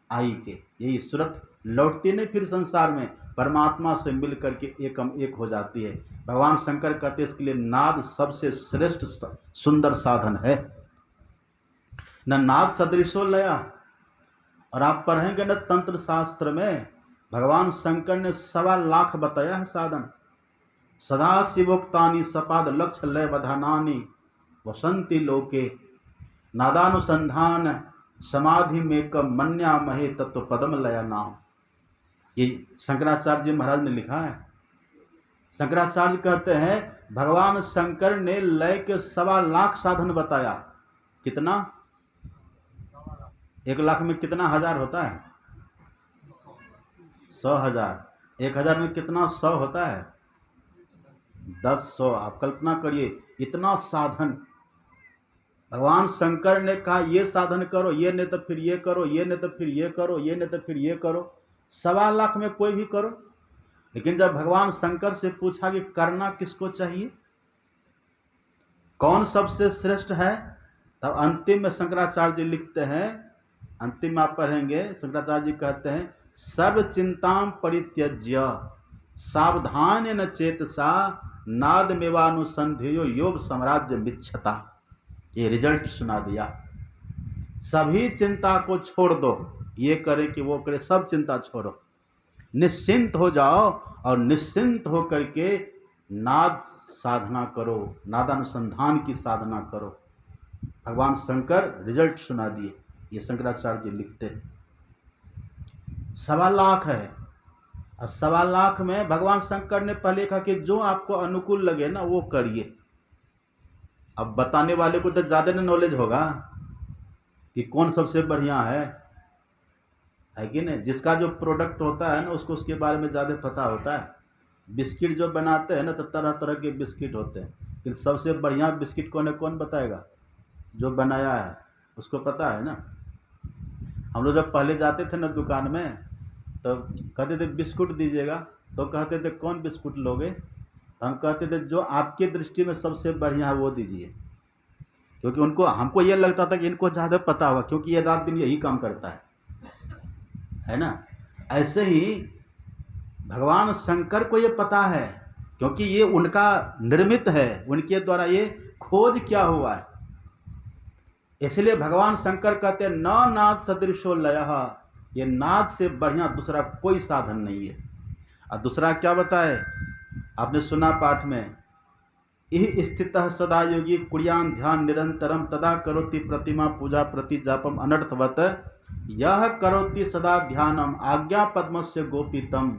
आई के। यही सुरत लौटती नहीं फिर संसार में, परमात्मा से मिल करके एकम एक हो जाती है। भगवान शंकर कहते इसके लिए नाद सबसे श्रेष्ठ सुंदर साधन है। न नाद सदृशो लया। और आप पढ़ेंगे न तंत्र शास्त्र में, भगवान शंकर ने 1.25 लाख बताया है साधन। सदा शिवोक्तानि सपाद लक्ष्य लय वधानानि वसंति लोके नादानुसंधान समाधि में क मन्या महे तत्व पदम लया नाम। ये शंकराचार्य जी महाराज ने लिखा है। शंकराचार्य कहते हैं भगवान शंकर ने लय के 1.25 लाख साधन बताया। कितना? 1 लाख में कितना हजार होता है? 100,000। 1,000 में कितना 100 होता है? 10,100। आप कल्पना करिए इतना साधन। भगवान शंकर ने कहा ये साधन करो, ये नहीं तो फिर ये करो, ये नहीं तो फिर ये करो, ये नहीं तो फिर ये करो। 1.25 लाख में कोई भी करो। लेकिन जब भगवान शंकर से पूछा कि करना किसको चाहिए, कौन सबसे श्रेष्ठ है, तब अंतिम में शंकराचार्य जी लिखते हैं, अंतिम में आप पढ़ेंगे, शंकराचार्य जी कहते हैं सर्व चिंताम परित्यज्य सावधान न चेतसा नाद मेवानुसंधियो योग साम्राज्य मिच्छता। ये रिजल्ट सुना दिया। सभी चिंता को छोड़ दो, ये करे कि वो करे, सब चिंता छोड़ो, निश्चिंत हो जाओ और निश्चिंत हो करके नाद साधना करो, नादानुसंधान की साधना करो। भगवान शंकर रिजल्ट सुना दिए। ये शंकराचार्य जी लिखते। 1.25 लाख है और 1.25 लाख में भगवान शंकर ने पहले कहा कि जो आपको अनुकूल लगे ना वो करिए। अब बताने वाले को तो ज़्यादा न नॉलेज होगा कि कौन सबसे बढ़िया है कि नहीं। जिसका जो प्रोडक्ट होता है ना उसको उसके बारे में ज़्यादा पता होता है। बिस्किट जो बनाते हैं ना तो तरह तरह के बिस्किट होते हैं, लेकिन सबसे बढ़िया बिस्किट कौन बताएगा? जो बनाया है उसको पता है ना। हम लोग जब पहले जाते थे ना दुकान में तो कहते थे बिस्कुट दीजिएगा, तो कहते थे कौन बिस्कुट लोगे? तो हम कहते थे जो आपकी दृष्टि में सबसे बढ़िया है वो दीजिए, क्योंकि हमको ये लगता था कि इनको ज़्यादा पता होगा, क्योंकि ये रात दिन यही काम करता है ना। ऐसे ही भगवान शंकर को ये पता है, क्योंकि ये उनका निर्मित है, उनके द्वारा ये खोज क्या हुआ है। इसलिए भगवान शंकर कहते हैं न नाद सदृशो लयः, ये नाद से बढ़िया दूसरा कोई साधन नहीं है। और दूसरा क्या बताए? आपने सुना पाठ में, इह स्थितः सदा योगी कुर्यान ध्यान निरंतरम तदा करोति प्रतिमा पूजा प्रति जापम अनर्थवत यह करोति सदा ध्यानम आज्ञा पद्मस्य गोपितम।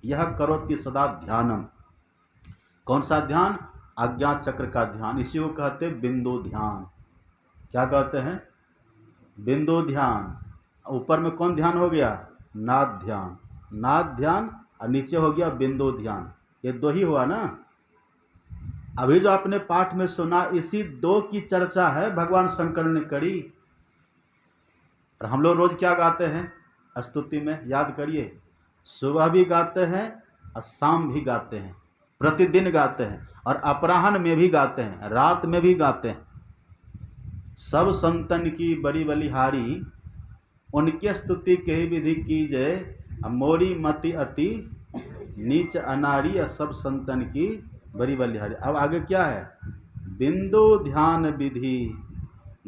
यह करोति सदा ध्यानम। कौन सा ध्यान? आज्ञा चक्र का ध्यान। इसी को कहते बिंदु ध्यान। क्या कहते हैं? बिंदु ध्यान। ऊपर में कौन ध्यान हो गया? नाद ध्यान। नाद ध्यान और नीचे हो गया बिंदु ध्यान। ये दो ही हुआ ना। अभी जो आपने पाठ में सुना इसी दो की चर्चा है भगवान शंकर ने करी। और हम लोग रोज क्या गाते हैं स्तुति में? याद करिए, सुबह भी गाते हैं और शाम भी गाते हैं, प्रतिदिन गाते हैं, और अपराह्न में भी गाते हैं, रात में भी गाते हैं। सब संतन की बड़ी बलिहारी उनके स्तुति के विधि कीजिए, मोरी मति अति नीच अनारी, सब संतन की बड़ी बलिहारी। अब आगे क्या है? बिंदु ध्यान विधि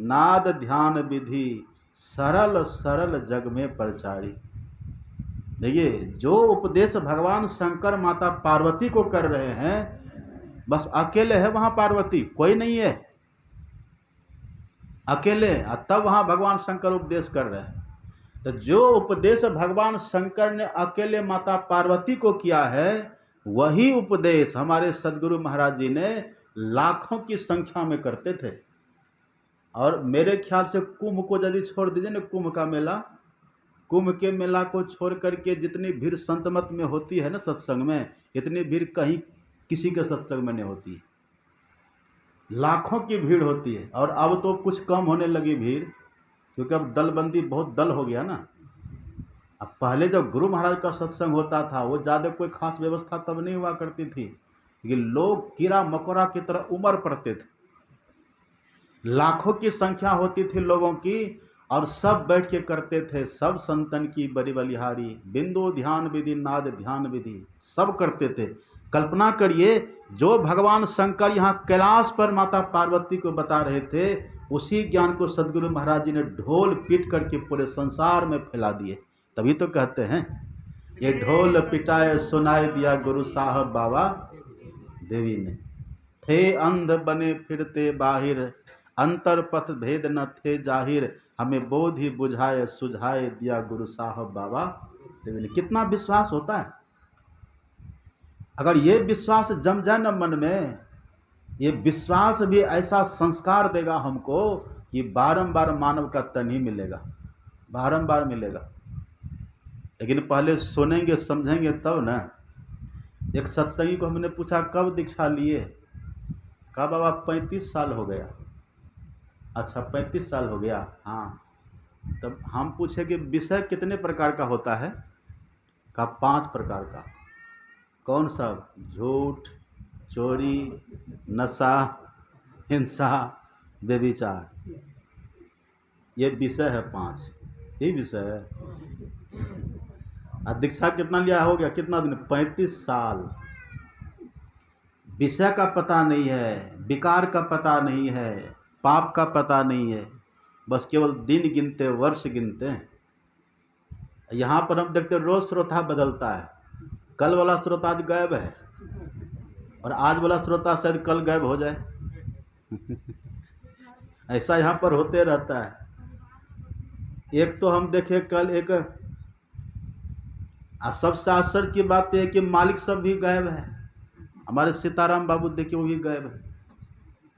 नाद ध्यान विधि सरल सरल जग में प्रचारी। देखिए जो उपदेश भगवान शंकर माता पार्वती को कर रहे हैं, बस अकेले है वहाँ पार्वती, कोई नहीं है, अकेले। तब वहाँ भगवान शंकर उपदेश कर रहे हैं। तो जो उपदेश भगवान शंकर ने अकेले माता पार्वती को किया है, वही उपदेश हमारे सदगुरु महाराज जी ने लाखों की संख्या में करते थे। और मेरे ख्याल से कुंभ को यदि छोड़ दीजिए ना, कुंभ का मेला, कुंभ के मेला को छोड़ करके जितनी भीड़ संत मत में होती है ना सत्संग में, इतनी भीड़ कहीं किसी के सत्संग में नहीं होती है। लाखों की भीड़ होती है। और अब तो कुछ कम होने लगी भीड़, क्योंकि अब दलबंदी बहुत दल हो गया ना। अब पहले जब गुरु महाराज का सत्संग होता था वो ज़्यादा कोई खास व्यवस्था तब नहीं हुआ करती थी, लेकिन लोग कीड़ा मकोड़ा की तरह उमड़ पड़ते थे। लाखों की संख्या होती थी लोगों की, और सब बैठ के करते थे। सब संतन की बड़ी बलिहारी, बिंदु ध्यान विधि नाद ध्यान विधि सब करते थे। कल्पना करिए जो भगवान शंकर यहाँ कैलाश पर माता पार्वती को बता रहे थे, उसी ज्ञान को सदगुरु महाराज जी ने ढोल पीट करके पूरे संसार में फैला दिए। तभी तो कहते हैं ये ढोल पिटाए सुनाए दिया गुरु साहब बाबा देवी ने। थे अंध बने फिरते बाहिर, अंतर पथ भेद न थे जाहिर, हमें बोध ही बुझाए सुझाए दिया गुरु साहब बाबा देवी ने। कितना विश्वास होता है। अगर ये विश्वास जम जाए न मन में, ये विश्वास भी ऐसा संस्कार देगा हमको कि बारंबार मानव का तन ही मिलेगा, बारंबार मिलेगा। लेकिन पहले सुनेंगे समझेंगे तब ना। एक सत्संगी को हमने पूछा कब दीक्षा लिए, कहा बाबा 35 साल हो गया। अच्छा 35 साल हो गया, हाँ। तब हम पूछे कि विषय कितने प्रकार का होता है, कहा 5 प्रकार का। कौन सा? झूठ, चोरी, नशा, हिंसा, व्यभिचार, ये विषय है 5, यही विषय है। और दीक्षा कितना लिया हो गया, कितना दिन? 35 साल। विषय का पता नहीं है, विकार का पता नहीं है, पाप का पता नहीं है, बस केवल दिन गिनते, वर्ष गिनते हैं। यहाँ पर हम देखते रोज श्रोता बदलता है। कल वाला श्रोता आज गायब है और आज वाला श्रोता शायद कल गायब हो जाए। ऐसा यहाँ पर होते रहता है। एक तो हम देखे कल एक सबसे आश्चर्य की बात यह है कि मालिक सब भी गायब है। हमारे सीताराम बाबू देखिए वो भी गायब है।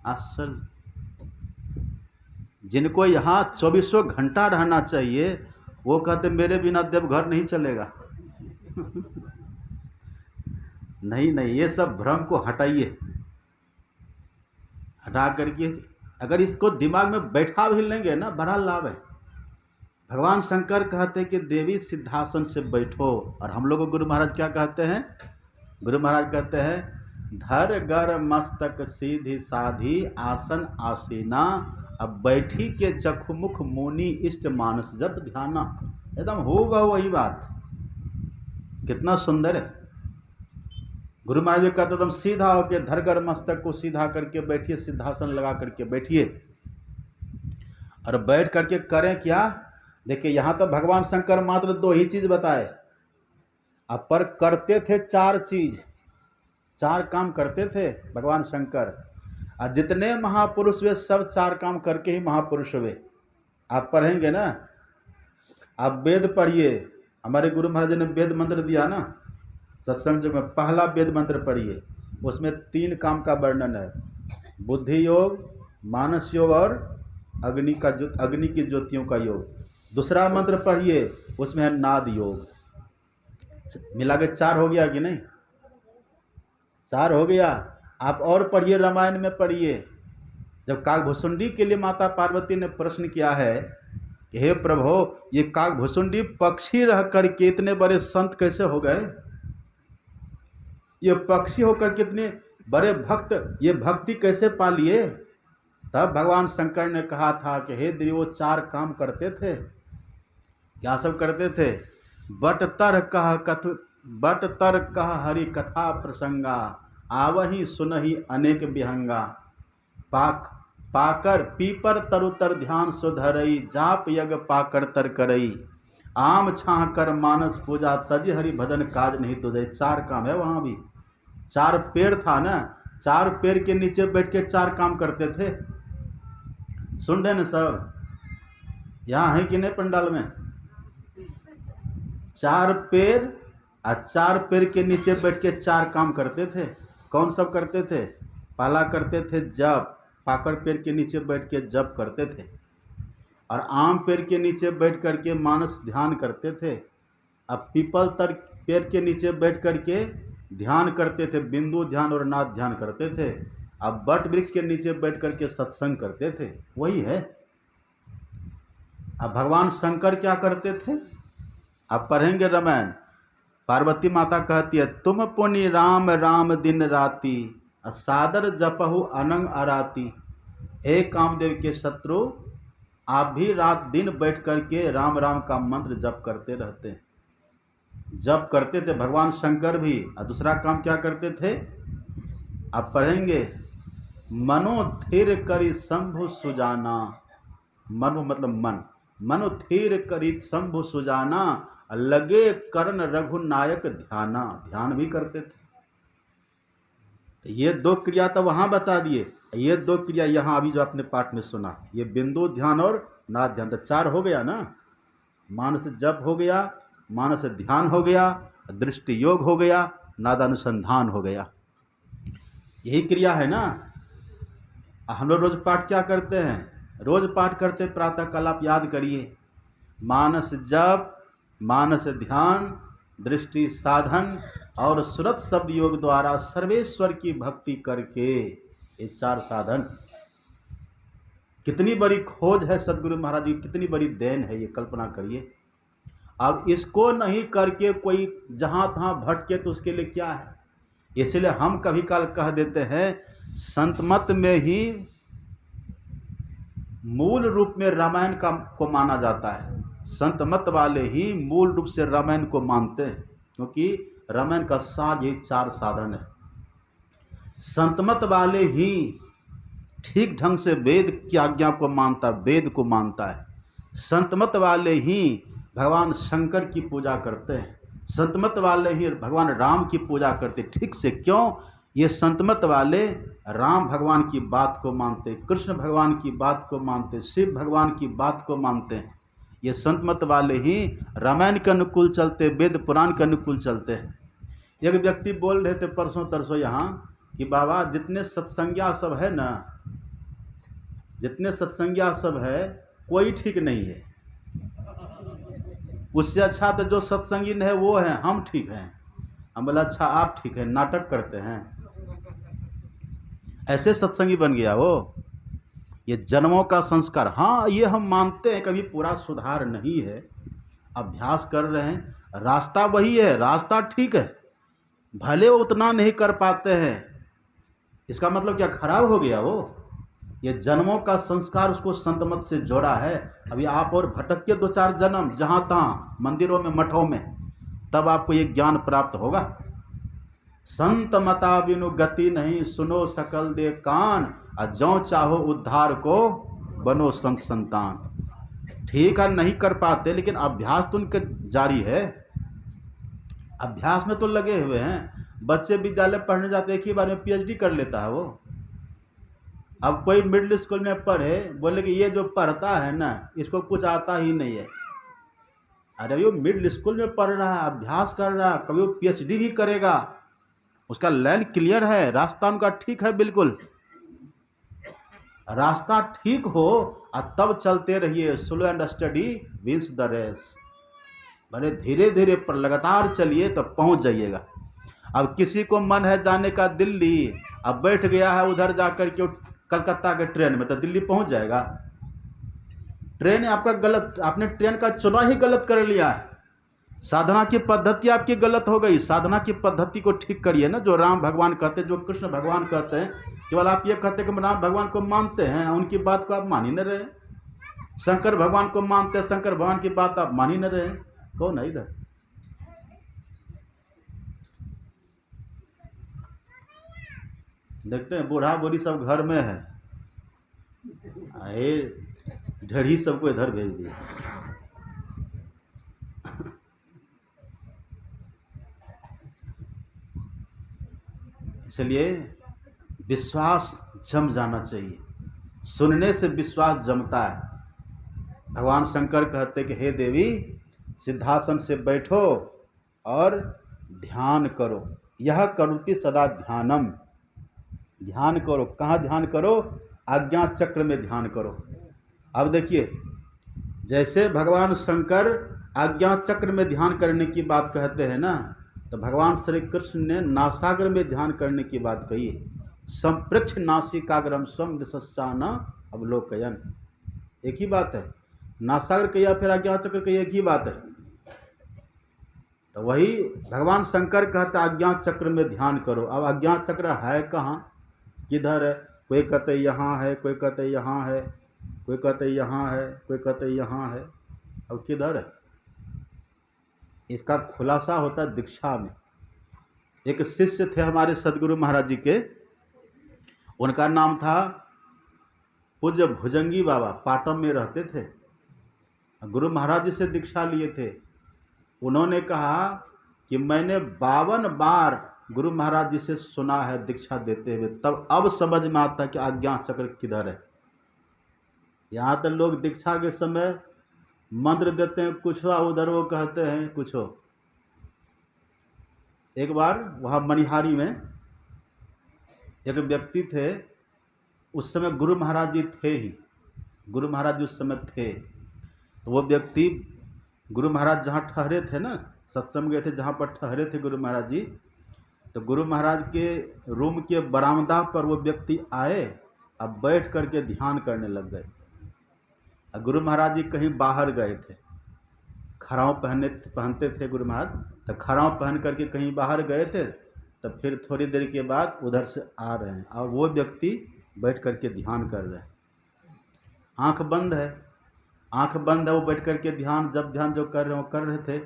आश्चर्य। जिनको यहाँ 24 घंटा रहना चाहिए वो कहते मेरे बिना देवघर नहीं चलेगा। नहीं, ये सब भ्रम को हटाइए, हटा करके अगर इसको दिमाग में बैठा भी लेंगे ना, बड़ा लाभ है। भगवान शंकर कहते हैं कि देवी सिद्धासन से बैठो, और हम लोग को गुरु महाराज क्या कहते हैं? गुरु महाराज कहते हैं धर गर मस्तक सीधी साधी आसन आसीना, अब बैठी के चखुमुख मुनि इष्ट मानस जप ध्याना। एकदम होगा वही बात। कितना सुंदर है। गुरु महाराज कहते तुम सीधा होकर धरगर मस्तक को सीधा करके बैठिए, सिद्धासन लगा करके बैठिए, और बैठ करके करें क्या? देखिए यहाँ तो भगवान शंकर मात्र 2 ही चीज बताए, अब पर करते थे 4 चीज, 4 काम करते थे भगवान शंकर। और जितने महापुरुष वे सब 4 काम करके ही महापुरुष हुए। आप पढ़ेंगे ना, आप वेद पढ़िए। हमारे गुरु महाराज ने वेद मंत्र दिया ना सत्संग में, पहला वेद मंत्र पढ़िए, उसमें 3 काम का वर्णन है, बुद्धि योग, मानस योग और अग्नि की ज्योतियों का योग। दूसरा मंत्र पढ़िए, उसमें है नाद योग। मिला के 4 हो गया कि नहीं? 4 हो गया। आप और पढ़िए, रामायण में पढ़िए, जब काकभुसुंडी के लिए माता पार्वती ने प्रश्न किया है कि हे प्रभु ये काकभुसुंडी पक्षी रह करके इतने बड़े संत कैसे हो गए, ये पक्षी होकर कितने बड़े भक्त ये भक्ति कैसे पा लिए? तब भगवान शंकर ने कहा था कि हे देवी वो 4 काम करते थे। क्या सब करते थे? बट तर कह हरि कथा प्रसंगा, आवही सुनहि अनेक विहंगा, पाकर पीपर तरुतर ध्यान सुधरई, जाप यज्ञ पाकर तर करई, आम छाह कर मानस पूजा, तज हरि भजन काज नहीं तुझे। 4 काम है। वहाँ भी 4 पेड़ था ना, 4 पेड़ के नीचे बैठ के 4 काम करते थे। सुन रहे न सब? यहाँ है कि नहीं पंडाल में? 4 पेड़ और 4 पेड़ के नीचे बैठ के 4 काम करते थे। कौन सब करते थे? पहला करते थे जप, पाकड़ पेड़ के नीचे बैठ के जप करते थे, और आम पेड़ के नीचे बैठ करके मानस ध्यान करते थे। अब पीपल तर पेड़ के नीचे बैठ करके ध्यान करते थे, बिंदु ध्यान और नाद ध्यान करते थे। अब बट वृक्ष के नीचे बैठ करके सत्संग करते थे। वही है। अब भगवान शंकर क्या करते थे? आप पढ़ेंगे रामायण। पार्वती माता कहती है तुम पुनि राम राम दिन राती, सादर जपहु अनंग अराती। एक कामदेव के शत्रु, आप भी रात दिन बैठ करके राम राम का मंत्र जप करते रहते, जप करते थे भगवान शंकर भी। और दूसरा काम क्या करते थे? आप पढ़ेंगे मनो थिर करी शंभु सुजाना। मनो मतलब मन, मनु थीर करी शंभु सुजाना, लगे करण रघुनायक ध्याना। ध्यान भी करते थे। तो ये दो क्रिया तो वहाँ बता दिए, ये दो क्रिया यहाँ अभी जो आपने पाठ में सुना, ये बिंदु ध्यान और नाद ध्यान, तो 4 हो गया ना। मानस जप हो गया, मानस ध्यान हो गया, दृष्टि योग हो गया, नादानुसंधान हो गया। यही क्रिया है ना। हम लोग रोज पाठ क्या करते हैं? रोज पाठ करते प्रातः काल, आप याद करिए, मानस जप, मानस ध्यान, दृष्टि साधन और सुरत शब्द योग द्वारा सर्वेश्वर की भक्ति करके, ये 4 साधन। कितनी बड़ी खोज है सदगुरु महाराज जी, कितनी बड़ी देन है ये, कल्पना करिए। अब इसको नहीं करके कोई जहाँ तहाँ भटके तो उसके लिए क्या है? इसलिए हम कभी काल कह देते हैं, संत मत में ही मूल रूप में रामायण को माना जाता है। संत मत वाले ही मूल रूप से रामायण को मानते हैं, क्योंकि रामायण का सार ये 4 साधन है। संत मत वाले ही ठीक ढंग से वेद की आज्ञा को मानता, वेद को मानता है। संत मत वाले ही भगवान शंकर की पूजा करते हैं। संत मत वाले ही भगवान राम की पूजा करते। ठीक से क्यों? ये संत मत वाले राम भगवान की बात को मानते, कृष्ण भगवान की बात को मानते, शिव भगवान की बात को मानते हैं। ये संत मत वाले ही रामायण के अनुकूल चलते, वेद पुराण के अनुकूल चलते हैं। एक व्यक्ति बोल रहे थे परसों तरसों यहाँ कि बाबा जितने सत्संगिया सब है ना, जितने सत्संगिया सब है, कोई ठीक नहीं है। उससे अच्छा तो जो सत्संगी है वो है, हम ठीक हैं। हम बोला अच्छा आप ठीक हैं, नाटक करते हैं। ऐसे सत्संगी बन गया वो। ये जन्मों का संस्कार, हाँ ये हम मानते हैं, कभी पूरा सुधार नहीं है, अभ्यास कर रहे हैं, रास्ता वही है, रास्ता ठीक है, भले उतना नहीं कर पाते हैं, इसका मतलब क्या खराब हो गया वो? ये जन्मों का संस्कार उसको संत मत से जोड़ा है। अभी आप और भटक के 2-4 जन्म जहाँ तहाँ मंदिरों में, मठों में, तब आपको ये ज्ञान प्राप्त होगा। संत मता बिनु गति नहीं, सुनो सकल दे कान, जो चाहो उद्धार को बनो संत संतान। ठीक है, नहीं कर पाते, लेकिन अभ्यास तो उनके जारी है। अभ्यास में तो लगे हुए हैं। बच्चे विद्यालय पढ़ने जाते, एक ही बार में PhD कर लेता है वो। अब कोई मिडिल स्कूल में पढ़े, बोले कि ये जो पढ़ता है ना, इसको कुछ आता ही नहीं है। अरे वो मिडिल स्कूल में पढ़ रहा है, अभ्यास कर रहा है, कभी वो PhD भी करेगा, उसका लाइन क्लियर है, रास्ता उनका ठीक है। बिल्कुल रास्ता ठीक हो और तब चलते रहिए। Slow and steady wins the race. बड़े धीरे धीरे पर लगातार चलिए तो पहुंच जाइएगा। अब किसी को मन है जाने का दिल्ली, अब बैठ गया है उधर जाकर के कलकत्ता के ट्रेन में, तो दिल्ली पहुंच जाएगा? ट्रेन आपका गलत, आपने ट्रेन का चुनाव ही गलत कर लिया है। साधना की पद्धति आपकी गलत हो गई। साधना की पद्धति को ठीक करिए ना। जो राम भगवान कहते हैं, जो कृष्ण भगवान कहते हैं, केवल आप ये कहते हैं कि राम भगवान को मानते हैं, उनकी बात को आप मान ही न रहे। शंकर भगवान को मानते हैं, शंकर भगवान की बात आप मान ही न रहे। कौन है इधर? देखते हैं बूढ़ा बूढ़ी सब घर में है, आए ढेड़ी सबको इधर भेज दिया। इसलिए विश्वास जम जाना चाहिए। सुनने से विश्वास जमता है। भगवान शंकर कहते कि हे देवी, सिद्धासन से बैठो और ध्यान करो। यह करुति सदा ध्यानम। ध्यान करो। कहाँ ध्यान करो? आज्ञा चक्र में ध्यान करो। अब देखिए, जैसे भगवान शंकर आज्ञा चक्र में ध्यान करने की बात कहते हैं ना, तो भगवान श्री कृष्ण ने नासाग्र में ध्यान करने की बात कही है। संप्रेक्ष नासिकाग्रम स्वम दिशश्चान अवलोकयन। एक ही बात है। नासाग्र कहिए फिर आज्ञा चक्र कहिए, एक ही बात है। तो वही भगवान शंकर कहते आज्ञा चक्र में ध्यान करो। अब आज्ञा चक्र है कहाँ, किधर है? कोई कहते यहाँ है, कोई कहते यहाँ है, कोई कहते यहाँ है, कोई कहते यहाँ है। अब किधर है? इसका खुलासा होता है दीक्षा में। एक शिष्य थे हमारे सदगुरु महाराज जी के, उनका नाम था पूज्य भुजंगी बाबा, पाटन में रहते थे। गुरु महाराज जी से दीक्षा लिए थे। उन्होंने कहा कि मैंने 52 बार गुरु महाराज जी से सुना है दीक्षा देते हुए, तब अब समझ में आता कि आज्ञा चक्र किधर है। यहाँ तक लोग दीक्षा के समय मंत्र देते हैं कुछ हो, उधर वो कहते हैं कुछ हो। एक बार वहाँ मनिहारी में एक व्यक्ति थे, उस समय गुरु महाराज जी थे ही, गुरु महाराज जी उस समय थे। तो वो व्यक्ति गुरु महाराज जहाँ ठहरे थे ना, सत्संग गए थे जहाँ पर ठहरे थे गुरु महाराज जी, तो गुरु महाराज के रूम के बरामदा पर वो व्यक्ति आए, अब बैठ करके ध्यान करने लग गए। गुरु महाराज जी कहीं बाहर गए थे, खड़ाव पहनते थे गुरु महाराज, तो खड़ाव पहन करके कहीं बाहर गए थे। तब फिर थोड़ी देर के बाद उधर से आ रहे हैं और वो व्यक्ति बैठ करके ध्यान कर रहे हैं, आंख बंद है, आंख बंद है, वो बैठ करके ध्यान जो कर रहे हैं वो कर रहे थे।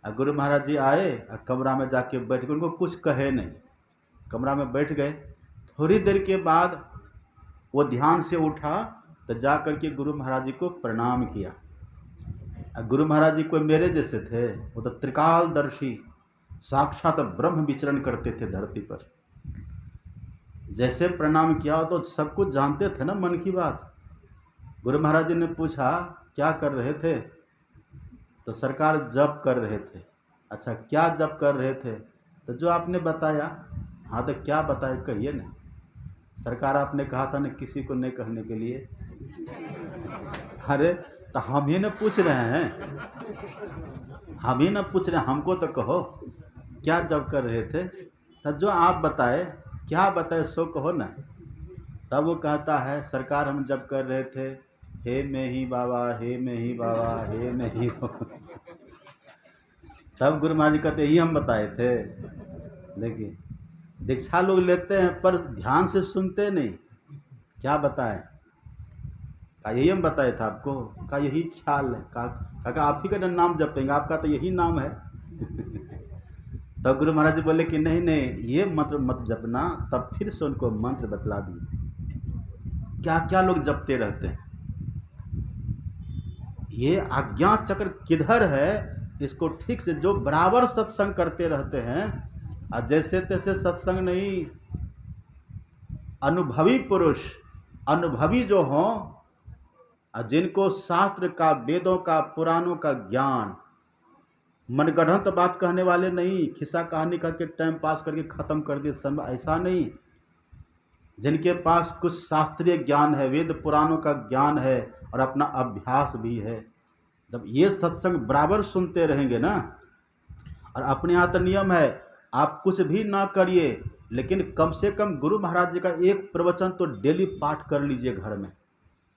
और गुरु महाराज जी आए और कमरा में जाके बैठ गए, उनको कुछ कहे नहीं, कमरा में बैठ गए। थोड़ी देर के बाद वो ध्यान से उठा तो जा करके गुरु महाराज जी को प्रणाम किया। गुरु महाराज जी कोई मेरे जैसे थे, वो तो त्रिकालदर्शी साक्षात ब्रह्म विचरण करते थे धरती पर। जैसे प्रणाम किया तो सब कुछ जानते थे ना मन की बात। गुरु महाराज जी ने पूछा क्या कर रहे थे, तो सरकार जप कर रहे थे। अच्छा क्या जप कर रहे थे, तो जो आपने बताया। हाँ तो क्या बताया कहिए ना। सरकार आपने कहा था ना किसी को नहीं कहने के लिए। अरे तो हम ही ना पूछ रहे हैं, हम ही ना पूछ रहे हैं, हमको तो कहो क्या जप कर रहे थे। तो जो आप बताए, क्या बताए सो कहो ना। तब वो कहता है सरकार हम जप कर रहे थे, हे में ही बाबा, हे में ही बाबा, हे में ही बाबा। तब गुरु महाराज जी कहते यही हम बताए थे। देखिए दीक्षा लोग लेते हैं पर ध्यान से सुनते नहीं। क्या बताएं, का यही हम बताए थे आपको, का यही ख्याल है, का आप ही का नाम जपेंगे, आपका तो यही नाम है। तब गुरु महाराज जी बोले कि नहीं नहीं ये मंत्र मत जपना। तब फिर से उनको मंत्र बतला दिए। क्या क्या लोग जपते रहते हैं, ये आज्ञा चक्र किधर है, इसको ठीक से जो बराबर सत्संग करते रहते हैं, और जैसे तैसे सत्संग नहीं, अनुभवी पुरुष, अनुभवी जो हों, जिनको शास्त्र का, वेदों का, पुराणों का ज्ञान, मनगढ़ंत बात कहने वाले नहीं, खिस्सा कहानी करके टाइम पास करके ख़त्म कर दिए समय, ऐसा नहीं। जिनके पास कुछ शास्त्रीय ज्ञान है, वेद पुराणों का ज्ञान है और अपना अभ्यास भी है, जब ये सत्संग बराबर सुनते रहेंगे ना। और अपने यहाँ तो नियम है आप कुछ भी ना करिए, लेकिन कम से कम गुरु महाराज जी का एक प्रवचन तो डेली पाठ कर लीजिए घर में।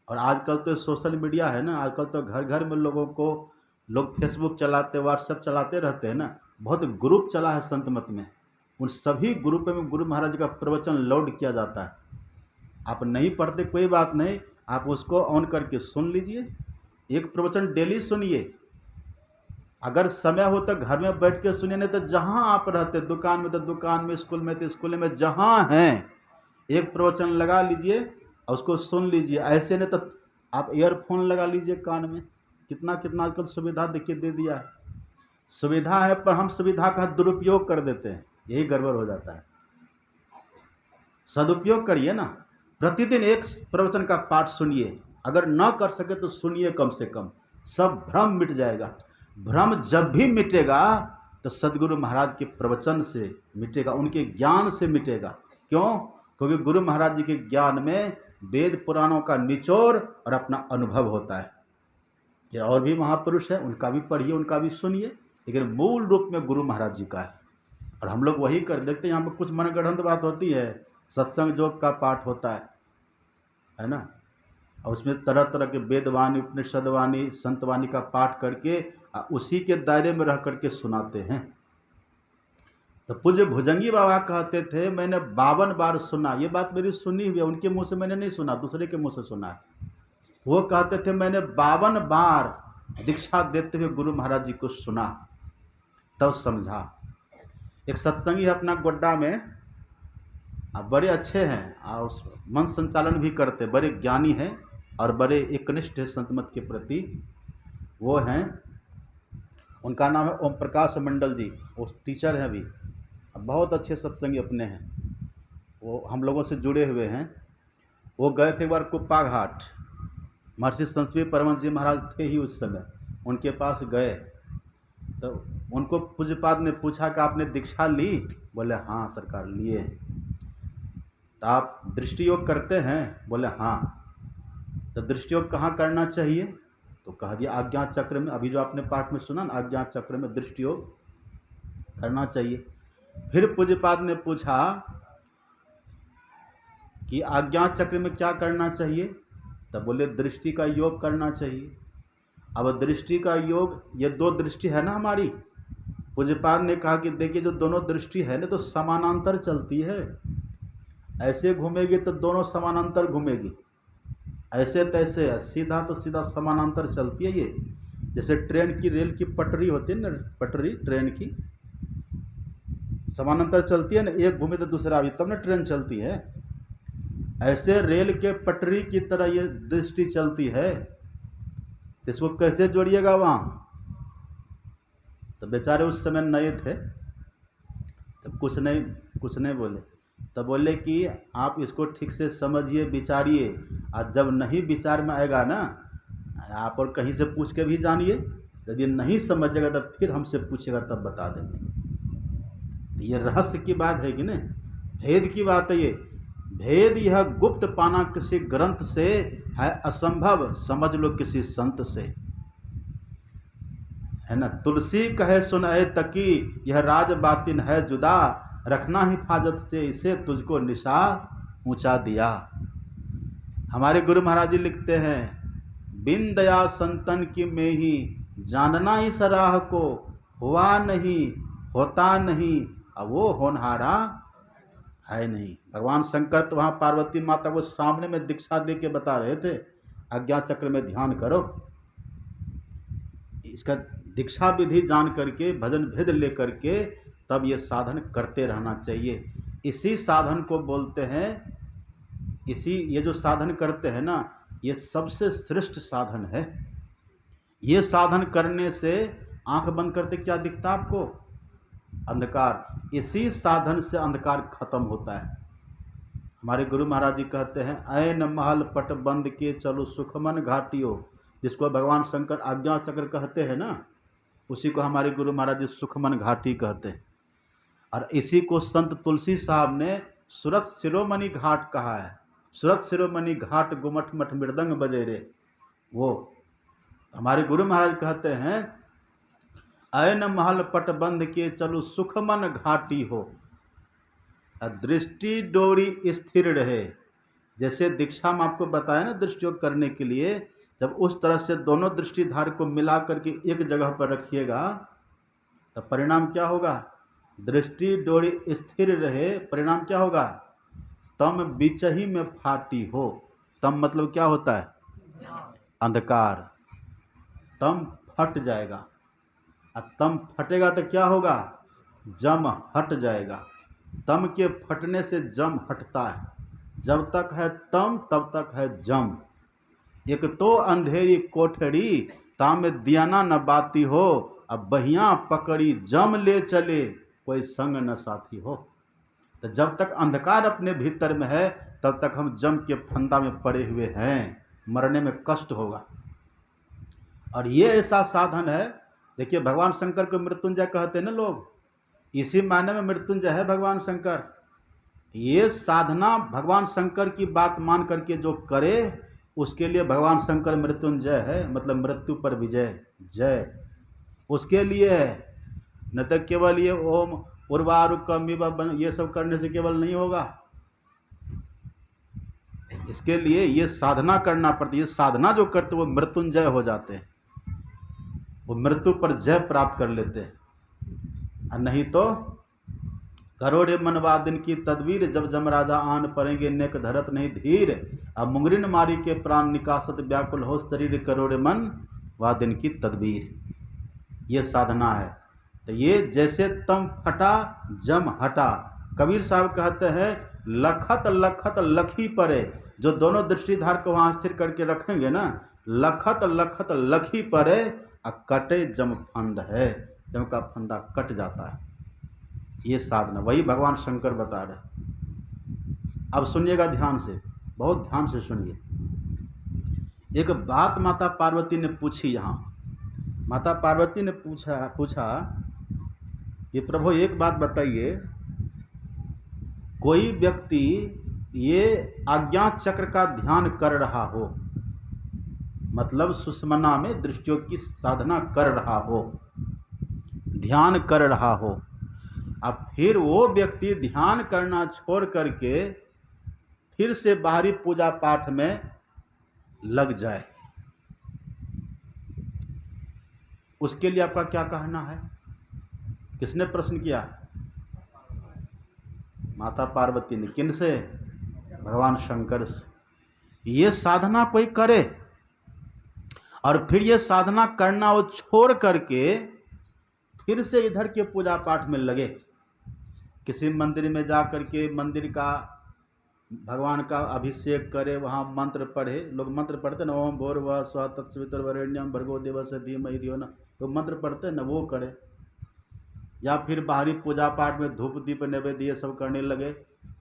और आजकल तो सोशल मीडिया है ना, आजकल तो घर घर में लोग फेसबुक चलाते, व्हाट्सएप चलाते रहते हैं ना। बहुत ग्रुप चला है संत मत में, उन सभी ग्रुप में गुरु महाराज जी का प्रवचन लोड किया जाता है। आप नहीं पढ़ते कोई बात नहीं, आप उसको ऑन करके सुन लीजिए, एक प्रवचन डेली सुनिए। अगर समय हो तो घर में बैठ के सुनिए, नहीं तो जहाँ आप रहते, दुकान में तो दुकान में, स्कूल में तो स्कूल में, जहाँ हैं एक प्रवचन लगा लीजिए और उसको सुन लीजिए। ऐसे नहीं तो आप ईयरफोन लगा लीजिए कान में। कितना आजकल सुविधा देखिए दे दिया है, सुविधा है पर हम सुविधा का दुरुपयोग कर देते हैं, यही गड़बड़ हो जाता है। सदुपयोग करिए ना, प्रतिदिन एक प्रवचन का पाठ सुनिए, अगर ना कर सके तो सुनिए कम से कम, सब भ्रम मिट जाएगा। भ्रम जब भी मिटेगा तो सदगुरु महाराज के प्रवचन से मिटेगा, उनके ज्ञान से मिटेगा। क्यों? क्योंकि गुरु महाराज जी के ज्ञान में वेद पुराणों का निचोड़ और अपना अनुभव होता है। फिर और भी महापुरुष हैं, उनका भी पढ़िए, उनका भी सुनिए, लेकिन मूल रूप में गुरु महाराज जी का है। और हम लोग वही कर देखते हैं। यहाँ पर कुछ मनगढ़ंत बात होती है, सत्संग योग का पाठ होता है ना, और उसमें तरह तरह के वेदवाणी, उपनिषदवाणी, संतवाणी का पाठ करके उसी के दायरे में रह करके सुनाते हैं। तो पूज्य भुजंगी बाबा कहते थे मैंने 52 बार सुना। ये बात मेरी सुनी हुई है, उनके मुंह से मैंने नहीं सुना, दूसरे के मुंह से सुना है। वो कहते थे मैंने 52 बार दीक्षा देते हुए गुरु महाराज जी को सुना, तब समझा। एक सत्संगी है अपना गोड्डा में, बड़े अच्छे हैं और मन संचालन भी करते, बड़े ज्ञानी हैं और बड़े एकनिष्ठ है संत मत के प्रति। वो हैं, उनका नाम है ओम प्रकाश मंडल जी। वो टीचर हैं अभी, बहुत अच्छे सत्संगी अपने हैं, वो हम लोगों से जुड़े हुए हैं। वो गए थे एक बार कुप्पा घाट, महर्षि संतवीर परमहंस जी महाराज थे ही उस समय, उनके पास गए तो उनको पूज्यपाद ने पूछा कि आपने दीक्षा ली? बोले हाँ सरकार लिए। तो आप दृष्टि योग करते हैं? बोले हाँ। तो दृष्टि योग कहाँ करना चाहिए? तो कह दिया आज्ञा चक्र में, अभी जो आपने पाठ में सुना ना, आज्ञा चक्र में दृष्टि योग करना चाहिए। फिर पूज्यपाद ने पूछा कि आज्ञा चक्र में क्या करना चाहिए? तब बोले दृष्टि का योग करना चाहिए। अब दृष्टि का योग, ये दो दृष्टि है ना हमारी, पूज्यपाद ने कहा कि देखिए जो दोनों दृष्टि है ना तो समानांतर चलती है, ऐसे घूमेगी तो दोनों समानांतर घूमेगी, ऐसे तैसे सीधा तो सीधा समानांतर चलती है। ये जैसे ट्रेन की रेल की पटरी होती है ना, पटरी ट्रेन की समानांतर चलती है ना, एक घूमे तो दूसरा भी, तब ना ट्रेन चलती है। ऐसे रेल के पटरी की तरह ये दृष्टि चलती है, तो इसको कैसे जोड़िएगा वहाँ? तो बेचारे उस समय नए थे तो कुछ नहीं बोले। तब बोले कि आप इसको ठीक से समझिए, विचारिए, और जब नहीं विचार में आएगा ना, आप और कहीं से पूछ के भी जानिए, जब ये नहीं समझेगा तब फिर हमसे पूछेगा, तब बता देंगे। तो ये रहस्य की बात है कि नहीं, भेद की बात है ये। भेद यह गुप्त पाना किसी ग्रंथ से है असंभव, समझ लो किसी संत से, है ना। तुलसी कहे सुनाए तकी, यह राज बातिन है जुदा, रखना हिफाजत से इसे तुझको निशा ऊंचा दिया। हमारे गुरु महाराज जी लिखते हैं, बिन दया संतन की में ही जानना ही सराह को, हुआ नहीं होता नहीं, अब वो होनहारा है नहीं। भगवान शंकर तो वहाँ पार्वती माता को सामने में दीक्षा दे के बता रहे थे, आज्ञा चक्र में ध्यान करो। इसका दीक्षा विधि जान करके, भजन भेद ले करके तब ये साधन करते रहना चाहिए। इसी साधन को बोलते हैं, ये जो साधन करते हैं ना, ये सबसे श्रेष्ठ साधन है। ये साधन करने से आंख बंद करते क्या दिखता आपको? अंधकार। इसी साधन से अंधकार खत्म होता है। हमारे गुरु महाराज जी कहते हैं, ऐन महल पट बंद के चलो सुखमन घाटियो, जिसको भगवान शंकर आज्ञा चक्र कहते हैं ना, उसी को हमारे गुरु महाराज जी सुखमन घाटी कहते हैं। और इसी को संत तुलसी साहब ने सुरत शिरोमणि घाट कहा है। सुरत शिरोमणि घाट गुमठ मठ मृदंग बजे रे। वो हमारे गुरु महाराज कहते हैं, ऐन महल पट बंद के चलो सुखमन घाटी हो, दृष्टि डोरी स्थिर रहे। जैसे दीक्षा में आपको बताया ना दृष्टि योग करने के लिए, जब उस तरह से दोनों दृष्टिधार को मिला करके एक जगह पर रखिएगा तो परिणाम क्या होगा? दृष्टि डोरी स्थिर रहे, परिणाम क्या होगा? तम बिचही में फाटी हो। तम मतलब क्या होता है? अंधकार। तम फट जाएगा, और तम फटेगा तो क्या होगा? जम हट जाएगा। तम के फटने से जम हटता है। जब तक है तम तब तक है जम। एक तो अंधेरी कोठरी, तामे दियाना न बाती हो, अब बहियाँ पकड़ी जम ले चले, कोई संग न साथी हो। तो जब तक अंधकार अपने भीतर में है तब तक हम जम के फंदा में पड़े हुए हैं, मरने में कष्ट होगा। और ये ऐसा साधन है, देखिए भगवान शंकर को मृत्युंजय कहते हैं ना लोग, इसी मायने में मृत्युंजय है भगवान शंकर। ये साधना भगवान शंकर की बात मान करके जो करे उसके लिए भगवान शंकर मृत्युंजय है, मतलब मृत्यु पर विजय, जय उसके लिए है। न तो केवल ये ओम उर्वारुकमिव ये सब करने से केवल नहीं होगा, इसके लिए ये साधना करना पड़ती है। साधना जो करते वो मृत्युंजय हो जाते हैं, वो मृत्यु पर जय प्राप्त कर लेते हैं। और नहीं तो करोड़े मनवा दिन की तदवीर, जब जमराजा आन पड़ेंगे नेक धरत नहीं धीर, अब मुंगरिन मारी के प्राण निकासत व्याकुल हो शरीर, करोड़े मन वा दिन की तदवीर। ये साधना है। तो ये जैसे तम फटा जम हटा, कबीर साहब कहते हैं लखत लखत लखी परे, जो दोनों दृष्टिधार को वहाँ स्थिर करके रखेंगे ना, लखत लखत लखी परे आ कटे जम फंद है, जम का फंदा कट जाता है। ये साधना वही भगवान शंकर बता रहे। अब सुनिएगा ध्यान से, बहुत ध्यान से सुनिए। एक बात माता पार्वती ने पूछी। यहाँ माता पार्वती ने पूछा कि प्रभु एक बात बताइए, कोई व्यक्ति ये आज्ञा चक्र का ध्यान कर रहा हो, मतलब सुषुम्ना में दृष्टियों की साधना कर रहा हो, ध्यान कर रहा हो, अब फिर वो व्यक्ति ध्यान करना छोड़ करके फिर से बाहरी पूजा पाठ में लग जाए, उसके लिए आपका क्या कहना है? किसने प्रश्न किया? माता पार्वती ने। किन से? भगवान शंकर से। ये साधना कोई करे और फिर ये साधना करना वो छोड़ करके फिर से इधर के पूजा पाठ में लगे, किसी मंदिर में जा करके मंदिर का भगवान का अभिषेक करे, वहाँ मंत्र पढ़े। लोग मंत्र पढ़ते ना, ओम भूर्भुवः स्वः तत्सवितुर्वरेण्यं भर्गो देवस्य धीमहि धियो न, तो मंत्र पढ़ते ना, वो करे। या फिर बाहरी पूजा पाठ में धूप दीप नैवेद्य ये सब करने लगे।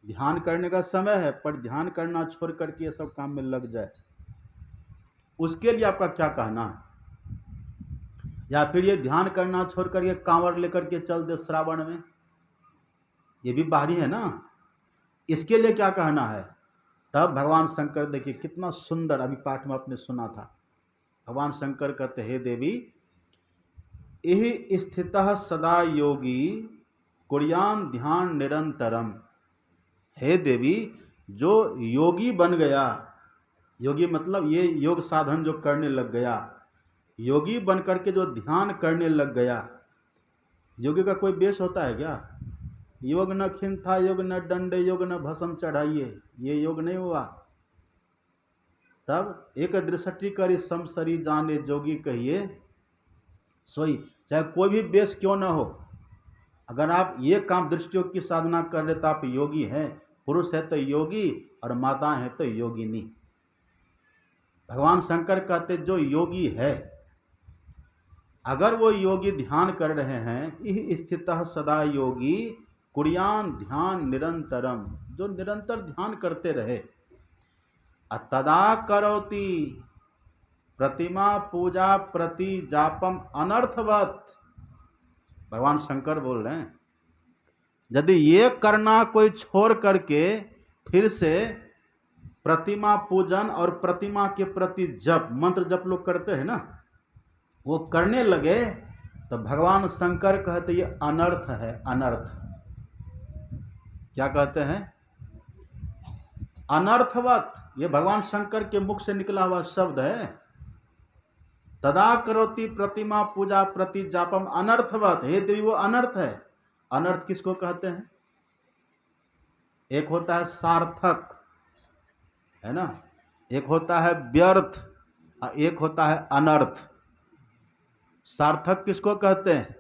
ध्यान करने का समय है पर ध्यान करना छोड़ करके ये सब काम में लग जाए, उसके लिए आपका क्या कहना है? या फिर ये ध्यान करना छोड़ करके कांवर लेकर के चल दे श्रावण में, ये भी बाहरी है ना, इसके लिए क्या कहना है? तब भगवान शंकर देखिए कितना सुंदर, अभी पाठ में आपने सुना था। भगवान शंकर कहते, हे देवी, इहि स्थितः सदा योगी कुर्यान ध्यान निरंतरम। हे देवी, जो योगी बन गया, योगी मतलब ये योग साधन जो करने लग गया, योगी बन करके जो ध्यान करने लग गया। योगी का कोई वेश होता है क्या? योग न खिंथा योग न दंडे योग न भस्म चढ़ाइए, ये योग नहीं हुआ। तब एक दृष्टि करी समसरी जाने जोगी कहिए सोई। चाहे कोई भी वेश क्यों ना हो, अगर आप ये काम दृष्टियों की साधना कर रहे तो आप योगी हैं। पुरुष है तो योगी और माता है तो योगिनी। भगवान शंकर कहते जो योगी है, अगर वो योगी ध्यान कर रहे हैं, इह स्थितः सदा योगी कुर्यान ध्यान निरंतरम, जो निरंतर ध्यान करते रहे। तदा करोति प्रतिमा पूजा प्रति जापम अनर्थवत। भगवान शंकर बोल रहे हैं, यदि ये करना कोई छोड़ करके फिर से प्रतिमा पूजन और प्रतिमा के प्रति जप, मंत्र जप लोग करते हैं ना, वो करने लगे तो भगवान शंकर कहते ये अनर्थ है। अनर्थ क्या कहते हैं? अनर्थवत। ये भगवान शंकर के मुख से निकला हुआ शब्द है। तदा करोति प्रतिमा पूजा प्रति जापम अनर्थवत। हे देवी, वो अनर्थ है। अनर्थ किसको कहते हैं? एक होता है सार्थक, है ना, एक होता है व्यर्थ, एक होता है अनर्थ। सार्थक किसको कहते हैं?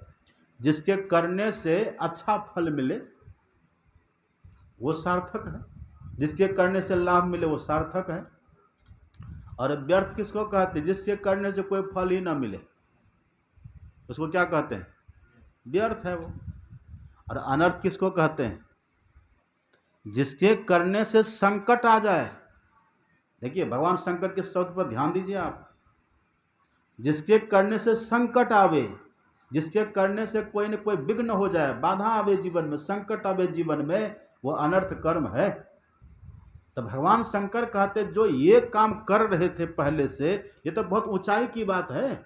जिसके करने से अच्छा फल मिले, वो सार्थक है। जिसके करने से लाभ मिले, वो सार्थक है। और व्यर्थ किसको कहते हैं? जिसके करने से कोई फल ही ना मिले, उसको क्या कहते हैं? व्यर्थ है वो। और अनर्थ किसको कहते हैं? जिसके करने से संकट आ जाए। देखिए भगवान शंकर के शब्द पर ध्यान दीजिए आप। जिसके करने से संकट आवे, जिसके करने से कोई न कोई विघ्न हो जाए, बाधा आवे जीवन में, संकट आवे जीवन में, वो अनर्थ कर्म है। तो भगवान शंकर कहते जो ये काम कर रहे थे पहले से, ये तो बहुत ऊंचाई की बात है,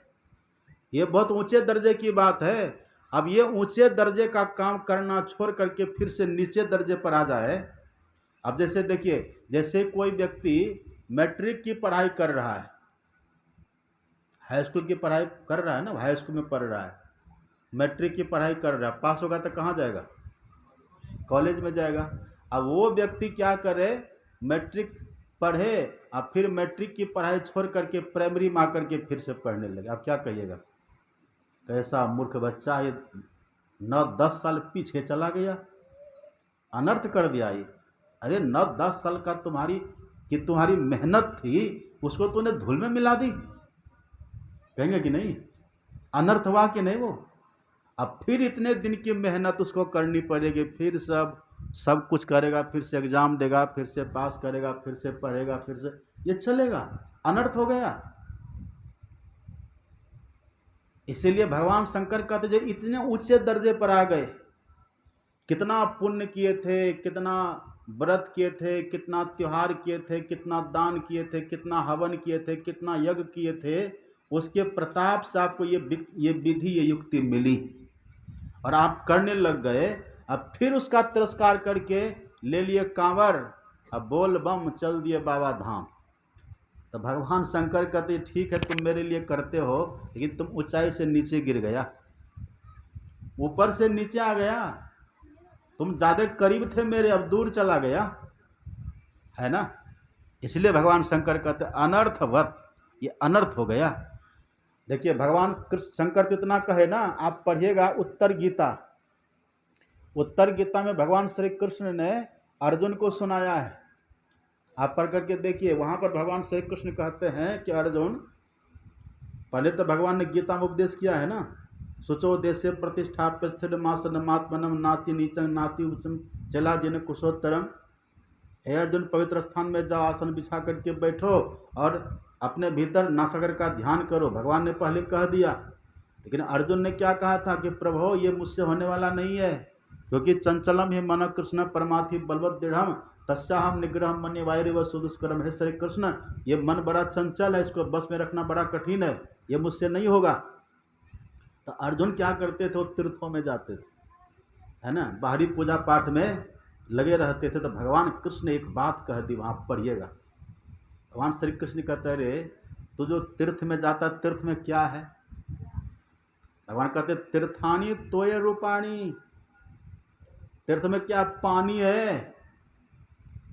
ये बहुत ऊंचे दर्जे की बात है। अब ये ऊंचे दर्जे का काम करना छोड़ करके फिर से नीचे दर्जे पर आ जाए। अब जैसे देखिए, जैसे कोई व्यक्ति मैट्रिक की पढ़ाई कर रहा है, हाई स्कूल की पढ़ाई कर रहा है ना, हाई स्कूल में पढ़ रहा है, मैट्रिक की पढ़ाई कर रहा है, पास होगा तो कहाँ जाएगा? कॉलेज में जाएगा। अब वो व्यक्ति क्या करे, मैट्रिक पढ़े, अब फिर मैट्रिक की पढ़ाई छोड़ करके प्राइमरी में आकर के फिर से पढ़ने लगे। अब क्या कहिएगा? कैसा मूर्ख बच्चा, ये 9-10 साल पीछे चला गया। अनर्थ कर दिया ये। अरे 9-10 साल का तुम्हारी मेहनत थी, उसको तूने धूल में मिला दी, कहेंगे कि नहीं? अनर्थ हुआ कि नहीं वो? अब फिर इतने दिन की मेहनत उसको करनी पड़ेगी, फिर सब कुछ करेगा, फिर से एग्जाम देगा, फिर से पास करेगा, फिर से पढ़ेगा, फिर से ये चलेगा, अनर्थ हो गया। इसीलिए भगवान शंकर कहते जो इतने ऊंचे दर्जे पर आ गए, कितना पुण्य किए थे, कितना व्रत किए थे, कितना त्योहार किए थे, कितना दान किए थे, कितना हवन किए थे, कितना यज्ञ किए थे, उसके प्रताप से आपको ये विधि, ये युक्ति मिली और आप करने लग गए। अब फिर उसका तिरस्कार करके ले लिए कांवर, अब बोल बम चल दिए बाबा धाम। तो भगवान शंकर कहते ठीक है तुम मेरे लिए करते हो, लेकिन तुम ऊंचाई से नीचे गिर गया, ऊपर से नीचे आ गया, तुम ज़्यादा करीब थे मेरे, अब दूर चला गया, है ना। इसलिए भगवान शंकर कहते अनर्थवत, ये अनर्थ हो गया। देखिए भगवान शंकर तो इतना कहे ना, आप पढ़िएगा उत्तर गीता, उत्तर गीता में भगवान श्री कृष्ण ने अर्जुन को सुनाया है, आप पढ़ करके देखिए। वहाँ पर भगवान श्री कृष्ण कहते हैं कि अर्जुन, पहले तो भगवान ने गीता में उपदेश किया है ना, सोचो देशे प्रतिष्ठाप्य स्थिर मासनमात्मनम नाति नीचम नाति उच्चम चला जिन कुशोत्तरम। हे अर्जुन, पवित्र स्थान में जाओ, आसन बिछा करके बैठो और अपने भीतर नासागर का ध्यान करो। भगवान ने पहले कह दिया, लेकिन अर्जुन ने क्या कहा था कि प्रभु ये मुझसे होने वाला नहीं है, क्योंकि चंचलम ही मन कृष्ण परमाथि बलवत दृढ़ तस्याहम निग्रह मन वायु सुदुष्करम। है श्री कृष्ण, ये मन बड़ा चंचल है, इसको बस में रखना बड़ा कठिन है, ये मुझसे नहीं होगा। तो अर्जुन क्या करते थे, वो तीर्थों में जाते थे, है ना, बाहरी पूजा पाठ में लगे रहते थे। तो भगवान कृष्ण ने एक बात कह दी, वहाँ पढ़िएगा। भगवान श्री कृष्ण कहते रे तू जो तीर्थ में जाता, तीर्थ में क्या है? भगवान कहते तीर्थानी तोय रूपाणी, तीर्थ में क्या पानी है,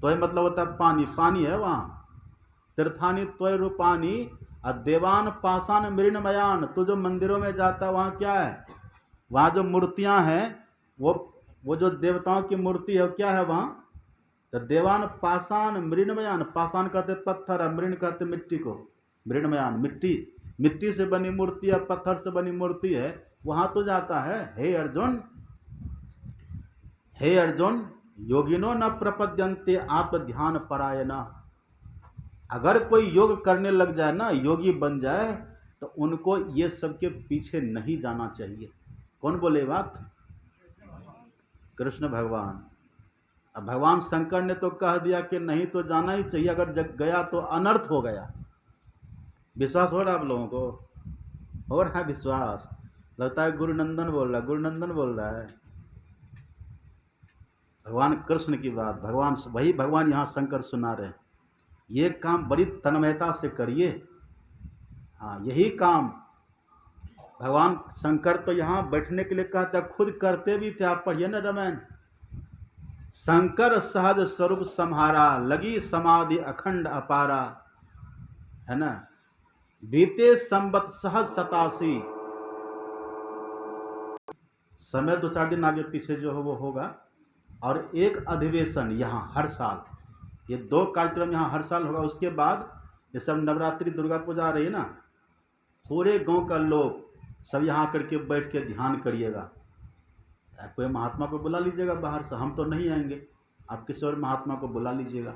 तोय मतलब होता है पानी, पानी है वहाँ। तीर्थानी तोय रूपाणी देवान पाषाण मृणमयान, तो जो मंदिरों में जाता वहाँ क्या है, वहाँ जो मूर्तियाँ हैं वो जो देवताओं की मूर्ति है क्या है वहाँ? तो देवान पाषाण मृणमयान, पाषाण कहते पत्थर है, मृण कहते मिट्टी को, मृणमयान मिट्टी से बनी मूर्ति है, पत्थर से बनी मूर्ति है, वहाँ तो जाता है। हे अर्जुन योगिनो न प्रपद्यन्ते आत्मध्यान परायणा। अगर कोई योग करने लग जाए ना, योगी बन जाए, तो उनको ये सब के पीछे नहीं जाना चाहिए। कौन बोले बात? कृष्ण भगवान। अब भगवान शंकर ने तो कह दिया कि नहीं तो जाना ही चाहिए, अगर जग गया तो अनर्थ हो गया। विश्वास हो रहा आप लोगों को? हो रहा है विश्वास? लगता है गुरुनंदन बोल रहा है, गुरुनंदन बोल रहा है। भगवान कृष्ण की बात वही भगवान यहाँ शंकर सुना रहे। ये काम बड़ी तन्मयता से करिए। हाँ, यही काम भगवान शंकर तो यहाँ बैठने के लिए कहते, खुद करते भी थे। आप पढ़िए ना रामायण, शंकर सहज स्वरूप सम्हारा, लगी समाधि अखंड अपारा, है ना, बीते संवत सहज 87। समय 2-4 दिन आगे पीछे जो हो वो होगा। और एक अधिवेशन यहाँ हर साल, ये 2 कार्यक्रम यहाँ हर साल होगा। उसके बाद ये सब नवरात्रि दुर्गा पूजा आ रही है ना, पूरे गांव का लोग सब यहाँ करके बैठ के ध्यान करिएगा। कोई महात्मा को बुला लीजिएगा बाहर से, हम तो नहीं आएंगे, आप किसी और महात्मा को बुला लीजिएगा।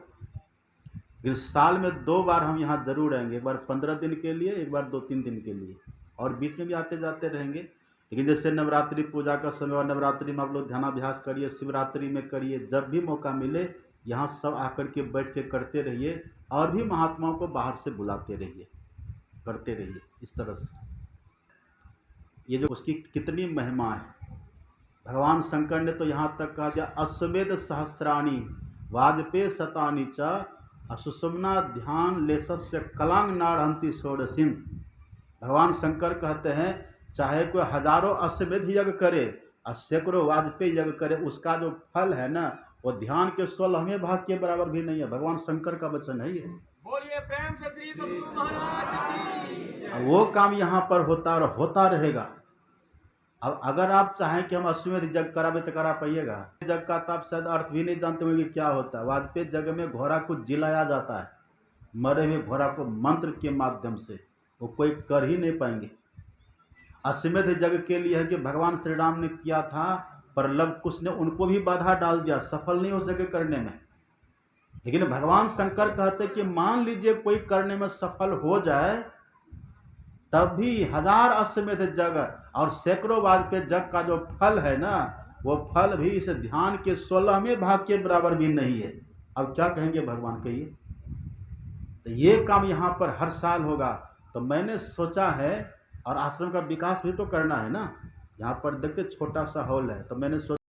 इस साल में 2 बार हम यहाँ ज़रूर आएंगे, एक बार 15 दिन के लिए, एक बार 2-3 दिन के लिए, और बीच में भी आते जाते रहेंगे। लेकिन जैसे नवरात्रि पूजा का समय, और नवरात्रि में आप लोग ध्यानाभ्यास करिए, शिवरात्रि में करिए, जब भी मौका मिले यहाँ सब आकर के बैठ के करते रहिए, और भी महात्माओं को बाहर से बुलाते रहिए, करते रहिए इस तरह से। ये जो उसकी कितनी महिमा है। भगवान शंकर ने तो यहाँ तक कहा दिया, अश्वमेध सहस्राणी वाजपेय शतानी च असुषुम्ना ध्यान लेसस्य कलांग नारहंती षोडशीम। भगवान शंकर कहते हैं चाहे कोई हजारों अश्वमेध यज्ञ करे और सैकड़ों वाजपेयी यज्ञ करे, उसका जो फल है ना, वो ध्यान के 16वें भाग के बराबर भी नहीं है। भगवान शंकर का वचन है ये। बोलिए प्रेम से श्री सद्गुरु महाराज की। वो काम यहाँ पर होता और होता रहेगा। अब अगर आप चाहें कि हम अश्वमेध यज्ञ करावे तो करा पाइएगा। यज्ञ का तो आप शायद अर्थ भी नहीं जानते होंगे कि क्या होता है। वाजपेयी यज्ञ में घोड़ा को जिलाया जाता है, मरे हुए घोड़ा को मंत्र के माध्यम से, वो कोई कर ही नहीं पाएंगे। अश्वमेध यज्ञ के लिए है कि भगवान श्री राम ने किया था, पर लव कुश ने उनको भी बाधा डाल दिया, सफल नहीं हो सके करने में। लेकिन भगवान शंकर कहते कि मान लीजिए कोई करने में सफल हो जाए, तब भी 1000 अश्वमेध यज्ञ और सैकड़ों वाजपेयी यज्ञ का जो फल है ना, वो फल भी इस ध्यान के 16वें भाग के बराबर भी नहीं है। अब क्या कहेंगे भगवान, कहिए। तो ये काम यहाँ पर हर साल होगा। तो मैंने सोचा है, और आश्रम का विकास भी तो करना है ना। यहाँ पर देखते छोटा सा हॉल है, तो मैंने सोचा